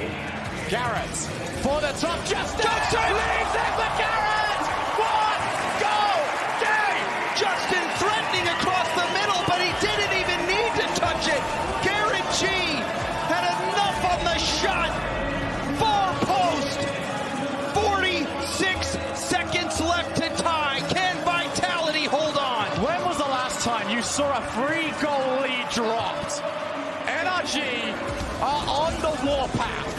Garrett for the top. Justin leaves it for Garrett. One goal game. Justin threatening across the middle, but he didn't even need to touch it. Garrett G had enough on the shot. Far post. 46 seconds left to tie. Can Vitality hold on? When was the last time you saw a 3-goal lead dropped? NRG are on the warpath.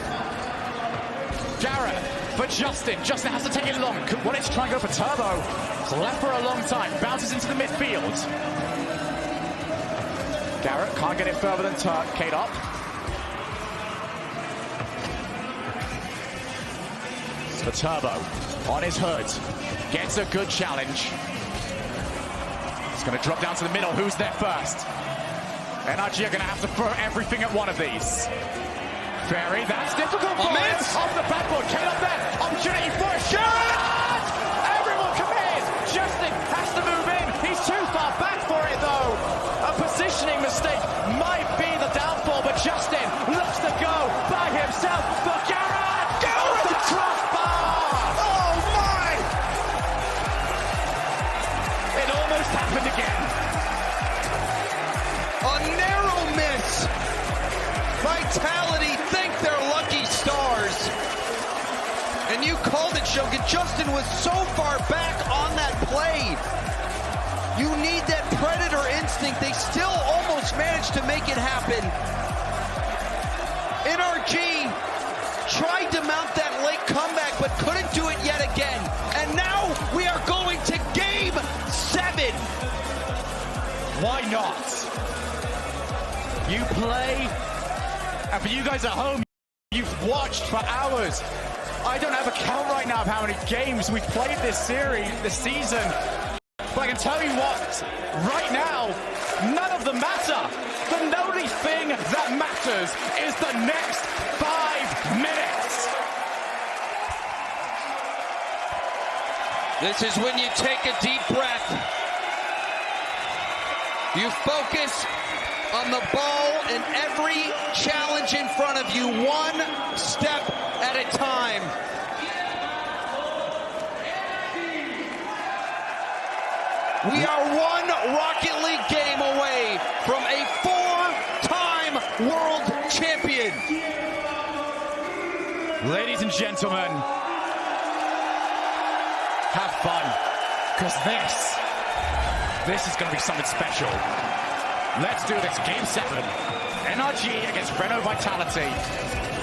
Garrett for Justin. Justin has to take it long. Wanted to try and go for Turbo. It's left for a long time. Bounces into the midfield. Garrett can't get it further than K-Dop. For Turbo on his hood. Gets a good challenge. He's going to drop down to the middle. Who's there first? NRG are going to have to throw everything at one of these. Ferry, that's difficult for him. Off the backboard, K-Dop there. Opportunity for a shot! Everyone come in! Justin has to move in. He's too far back for it though. A positioning mistake might be the downfall, but Justin looks to go by himself for Garrett! Off the crossbar! Oh my! It almost happened again. A narrow miss. Vitality think they're lucky stars. And you called it, Shogun. Justin was so far back on that play. You need that predator instinct. They still almost managed to make it happen. NRG tried to mount that late comeback, but couldn't do it yet again. And now we are going to Game 7. Why not? You play, and for you guys at home, you've watched for hours. I don't have a count right now of how many games we've played this series, this season. But I can tell you what, right now, none of them matter. The only thing that matters is the next 5 minutes. This is when you take a deep breath. You focus on the ball and every challenge in front of you, one step at a time. We are one Rocket League game away from a 4-time world champion. Ladies and gentlemen, have fun, because this is going to be something special. Let's do this. Game 7. NRG against Renault Vitality.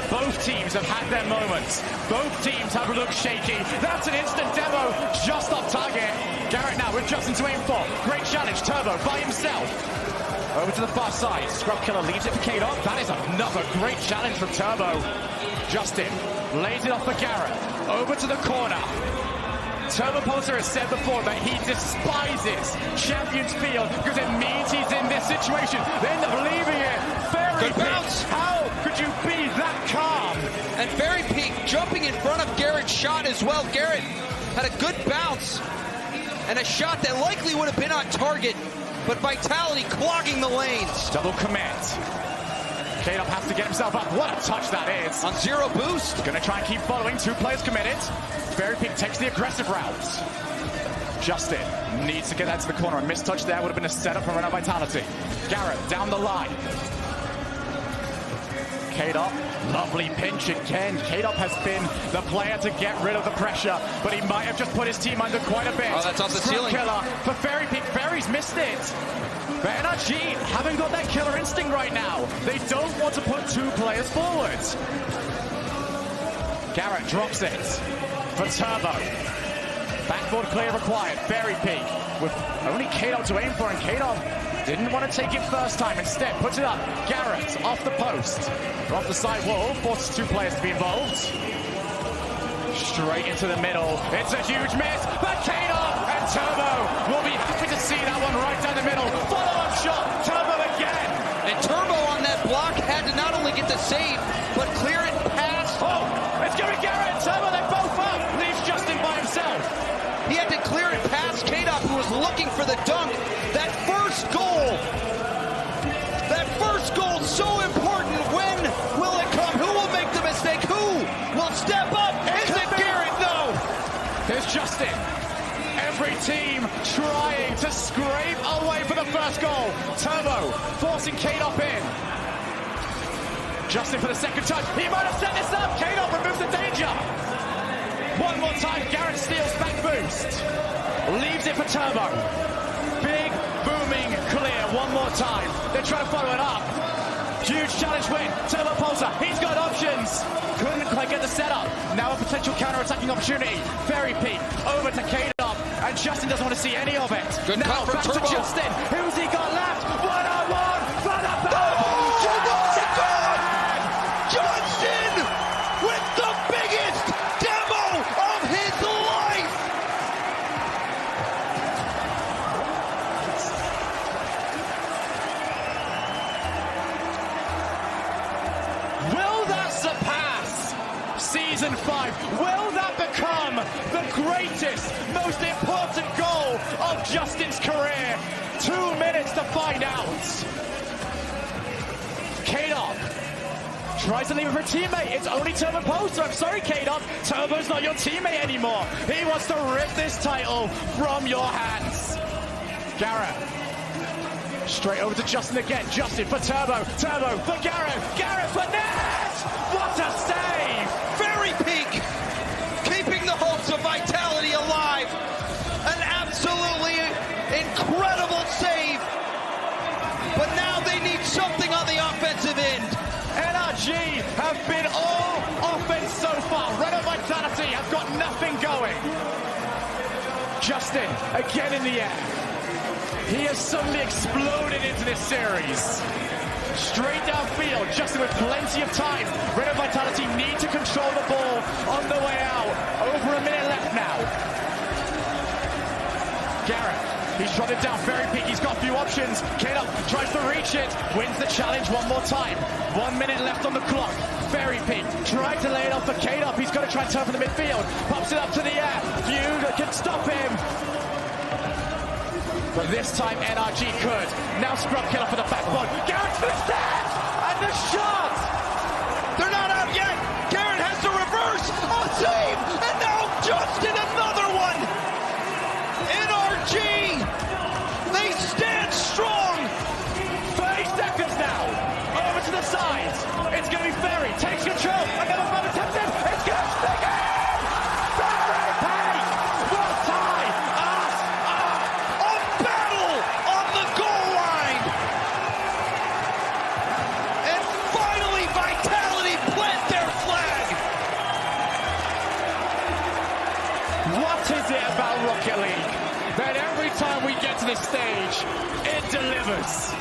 Both teams have had their moments. Both teams have looked shaky. That's an instant demo just off target. Garrett now with Justin to aim for. Great challenge. Turbo by himself. Over to the far side. Scrub Killer leaves it for K-Dop. That is another great challenge from Turbo. Justin lays it off for Garrett. Over to the corner. Turbo Pulsar has said before that he despises Champions Field because it means he's in this situation. They end up leaving it. Good bounce. How could you be that calm? And Verypeak jumping in front of Garrett's shot as well. Garrett had a good bounce and a shot that likely would have been on target, but Vitality clogging the lanes. Double commit. K-Dop has to get himself up. What a touch that is. On zero boost. Gonna try and keep following. 2 players committed. Verypeak takes the aggressive route. Justin needs to get that to the corner. A missed touch there would have been a setup for Renault Vitality. Garrett down the line. K-Dop. Lovely pinch again. K-Dop has been the player to get rid of the pressure, but he might have just put his team under quite a bit. Oh, that's off the ceiling. Killer for Fairy Peak. Fairy's missed it. But NRG haven't got that killer instinct right now. They don't want to put two players forwards. Garrett drops it for Turbo. Backboard clear required. Fairy Peak with only K-Dop to aim for, and K-Dop didn't want to take it first time. Instead, puts it up. Garrett off the post. Off the side wall, forces two players to be involved. Straight into the middle. It's a huge miss, but K-Dop and Turbo will be happy to see that one right down the middle. Follow-up shot, Turbo again. And Turbo on that block had to not only get the save, but clear it past. Oh, it's going to be Garrett and Turbo. They're both up. Leaves Justin by himself. He had to clear it past K-Dop, who was looking for the dunk. That first goal so important. When will it come? Who will make the mistake? Who will step up? Is it Garrett? No. There's Justin. Every team trying to scrape away for the first goal. Turbo forcing K-Dop in. Justin for the second touch. He might have set this up. K-Dop removes the danger. One more time, Garrett steals back boost. Leaves it for Turbo. Big, booming, clear. One more time. They're trying to follow it up. Huge challenge win. Turbo Pulsar. He's got options. Couldn't quite get the setup. Now a potential counter-attacking opportunity. Fairy Peak over to K-Dop. And Justin doesn't want to see any of it. Good now cut back from to Turbo. Justin. Who's he got left? One-on-one for the Justin with the biggest demo of his life. Will that surpass Season 5? Will that become the greatest, most important goal of Justin's career? 2 minutes to find out. K-Dop tries to leave it for a teammate. It's only Turbo Poster. I'm sorry, K-Dop. Turbo's not your teammate anymore. He wants to rip this title from your hands. Garrett. Straight over to Justin again. Justin for Turbo. Turbo for Garrett. Garrett for net! What a save! Fairy Peak keeping the hopes of Vitality alive. An absolutely incredible save. But now they need something on the offensive end. NRG have been all offense so far. Red Vitality have got nothing going. Justin again in the air. He has suddenly exploded into this series. Straight downfield, Justin with plenty of time. Red Vitality need to control the ball on the way out. Over a minute left now. Garrett, he's shot it down. Fairy Peak, he's got a few options. K-Dop tries to reach it, wins the challenge one more time. 1 minute left on the clock. Fairy Peak tried to lay it off for K-Dop. He's got to try and turn for the midfield. Pops it up to the air. Feud can stop him. But this time NRG could. Now Scrub Killer for the backboard. Garrett to the set! And the shot! They're not out yet. Garrett has to reverse. A save. And now Justin another one. NRG. They stand strong. 30 seconds now. Over to the side. It's going to be Fairy. Takes control. Another one attempts it. It's going to stick it. Fairy Peak. What tie? A battle on the goal line. And finally Vitality plant their flag. What is it about Rocket League that every time we get to this stage, it delivers?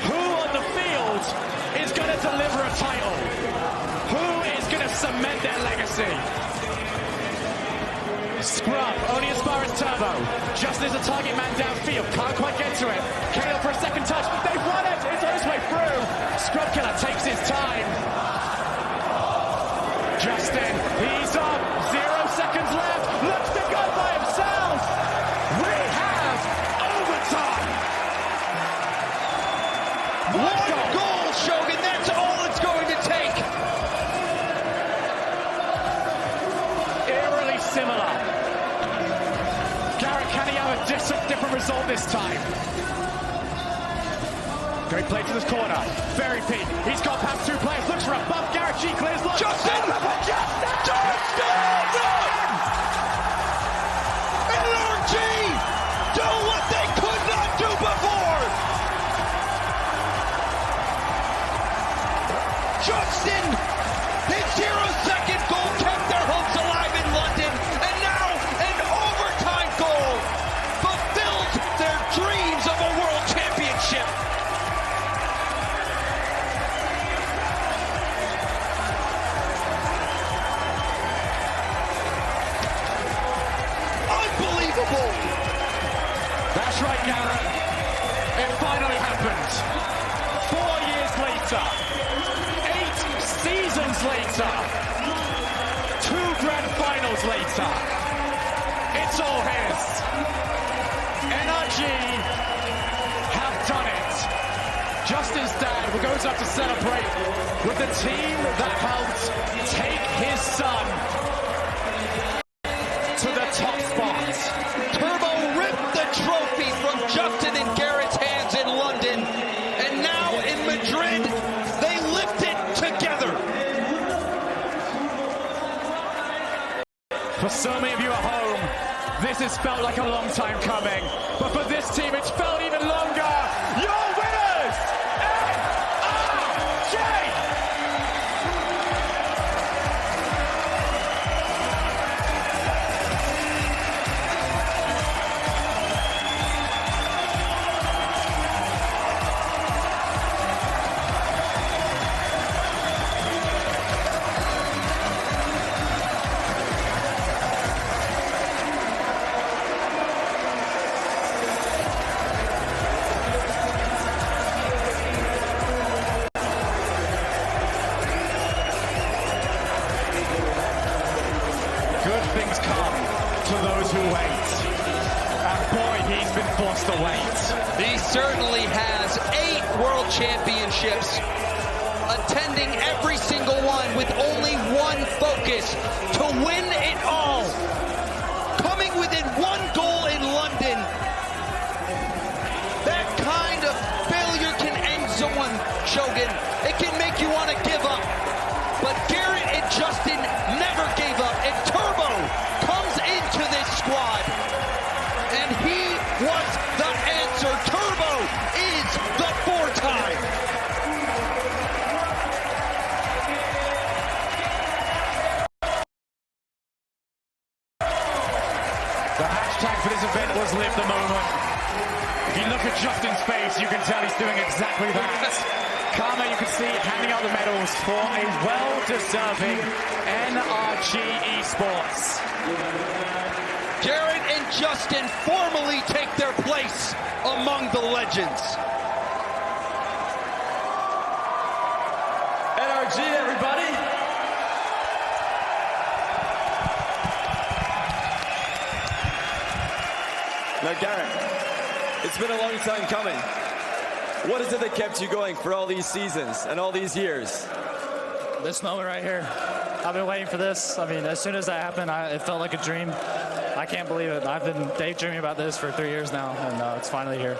Who on the field is going to deliver a title? Who is going to cement their legacy? Scrub, only as far as Turbo. Justin is a target man downfield, can't quite get to it. K-Dop for a second touch, they've won it, it's on its way through. Scrub Killer takes his time. Justin, he's up, 0 seconds left, looks to go by himself. We have overtime. One goal, Shogun. That's all it's going to take. Eerily similar. Garrett, can he have a different result this time? Great play to this corner. Very Pete. He's got past two players. Looks for a bump. Garrett G clears. Look. Justin! NRG do what they could not do before! Justin, his 0-second goal kept their hopes alive in London, and now an overtime goal fulfills their dreams of a world championship. Unbelievable! That's right, Garrett. It finally happened. 4 years later. 8 seasons later. 2 grand finals later. It's all his. NRG have done it. Justin's dad goes up to celebrate with the team that helped take his son to the top spot. Turbo ripped the trophy from Justin and Garrett's hands in London, and now in Madrid, they lift it together. For so many of you at home, this has felt like a long time coming. But for this team, it's felt even longer. Your winners, NRG! Good things come to those who wait. And boy, he's been forced to wait. He certainly has 8 world championships, attending every single one with only one focus, to win it all. Coming within 1 goal in London. That kind of failure can end someone, Shogun. It can make you want to give up. But Garrett and Justin never gave up. And Turbo comes into this squad. And he was the answer. Turbo is the 4-time. The hashtag for this event was live the moment. If you look at Justin's face, you can tell he's doing exactly that. Karma, you can see, handing out the medals for a well-deserving NRG Esports. Garrett and Justin formally take their place among the legends. NRG, everybody. Now, Garrett, it's been a long time coming. What is it that kept you going for all these seasons and all these years? This moment right here. I've been waiting for this. I mean, as soon as that happened, it felt like a dream. I can't believe it. I've been daydreaming about this for 3 years now, and it's finally here.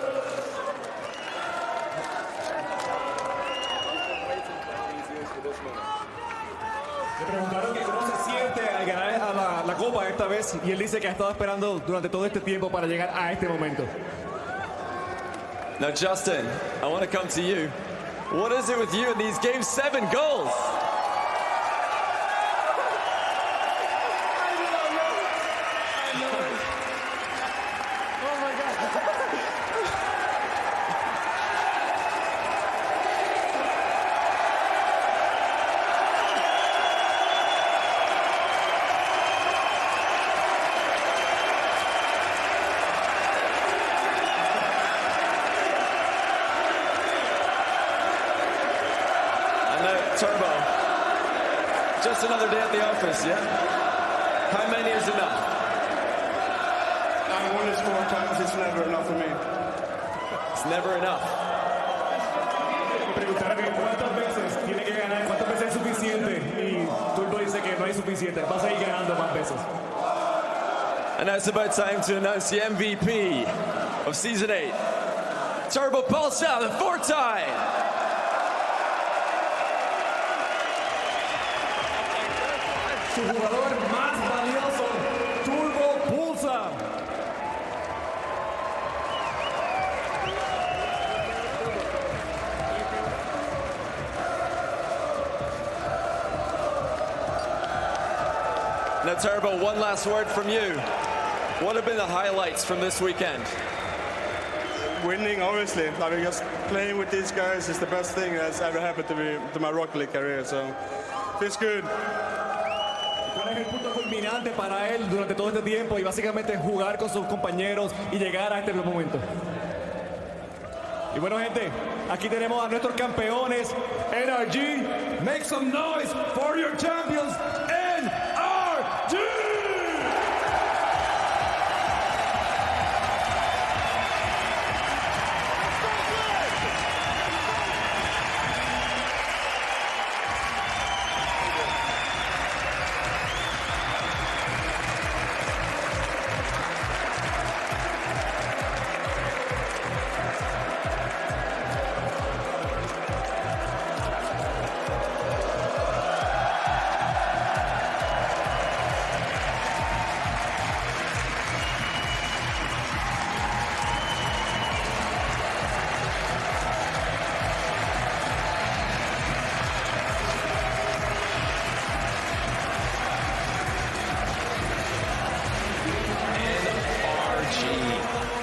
Le preguntaron que cómo se siente al ganar la Copa esta vez y él dice que ha estado esperando durante todo este tiempo para llegar a este momento. Now, Justin, I want to come to you. What is it with you in these Game 7 goals? Turbo, just another day at the office, yeah? How many is enough? I won this 4 times, it's never enough for me. It's never enough. Me preguntaron que cuántas veces tiene que ganar, cuántas veces es suficiente, y Turbo dice que no hay suficiente, vas a ir ganando más veces. And now it's about time to announce the MVP of Season 8, Turbo Pulsa, the 4-time. Su jugador más valioso, Turbo Pulsa. Now, Turbo, one last word from you. What have been the highlights from this weekend? Winning, obviously. I mean, just playing with these guys is the best thing that's ever happened to me, to my Rocket League career. So, feels good. ¿Cuál es el punto culminante para él durante todo este tiempo? Y básicamente jugar con sus compañeros y llegar a este momento. Y bueno, gente, aquí tenemos a nuestros campeones, NRG. Make some noise for your champions, NRG!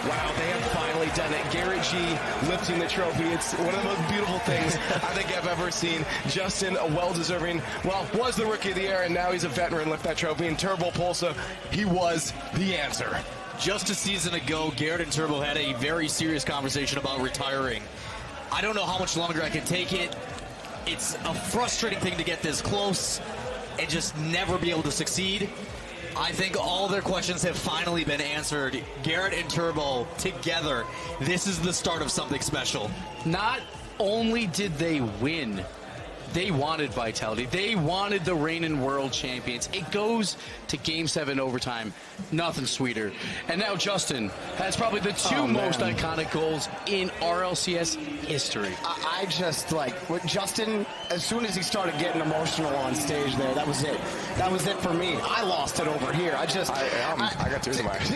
Wow, they have finally done it. Garrett G lifting the trophy. It's one of the most beautiful things I think I've ever seen. Justin, a well-deserving, well, was the Rookie of the Year, and now he's a veteran, lift that trophy. And Turbo Pulsa, he was the answer. Just a season ago, Garrett and Turbo had a very serious conversation about retiring. I don't know how much longer I can take it. It's a frustrating thing to get this close and just never be able to succeed. I think all their questions have finally been answered. Garrett and Turbo together, this is the start of something special. Not only did they win, they wanted Vitality. They wanted the reigning world champions. It goes to Game 7 overtime. Nothing sweeter. And now Justin has probably the two most iconic goals in RLCS history. I just, like, with Justin, as soon as he started getting emotional on stage there, that was it. That was it for me. I lost it over here. I got tears in my eyes.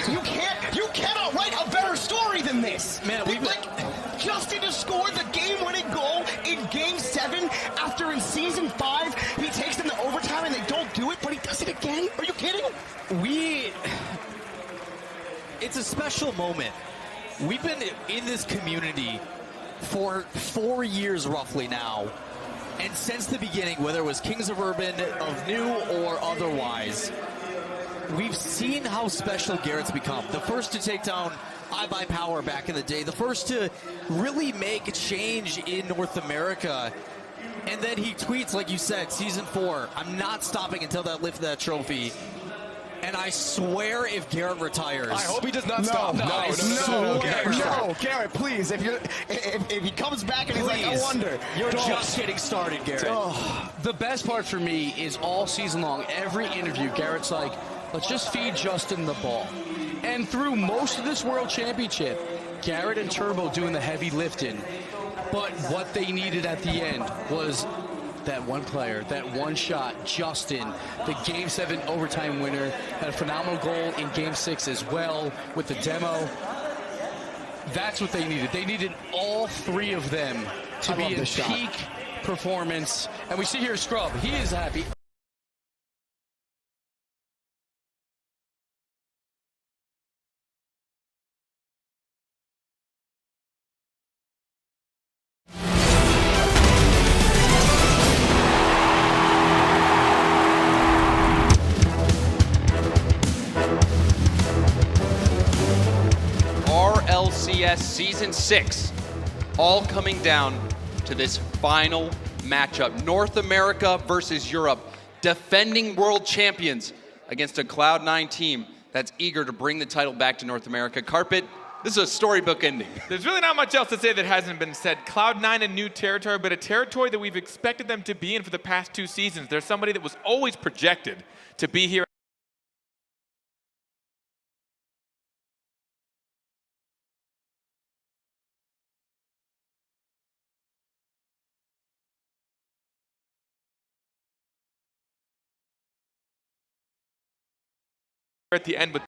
You cannot write a better story than this. Man, Justin to score the game-winning goal in Game 7 after in Season 5 he takes them to overtime and they don't do it, but he does it again? Are you kidding? It's a special moment. We've been in this community for 4 years roughly now. And since the beginning, whether it was Kings of Urban, of New or otherwise, we've seen how special Garrett's become. The first to take down iBuyPower back in the day. The first to really make a change in North America. And then he tweets, like you said, Season 4, I'm not stopping until I lift that trophy. And I swear if Garrett retires... I hope he does not stop. No, Garrett, please. If he comes back and he's like, I wonder. You're just getting started, Garrett. The best part for me is all season long, every interview, Garrett's like, let's just feed Justin the ball. And through most of this World Championship, Garrett and Turbo doing the heavy lifting. But what they needed at the end was that one player, that one shot, Justin, the Game 7 overtime winner, had a phenomenal goal in Game 6 as well with the demo. That's what they needed. They needed all three of them to be in peak performance. And we see here Scrub, he is happy. RLCS Season 6, all coming down to this final matchup. North America versus Europe, defending world champions against a Cloud9 team that's eager to bring the title back to North America. Carpet, this is a storybook ending. There's really not much else to say that hasn't been said. Cloud9 a new territory, but a territory that we've expected them to be in for the past 2 seasons. They're somebody that was always projected to be here at the end with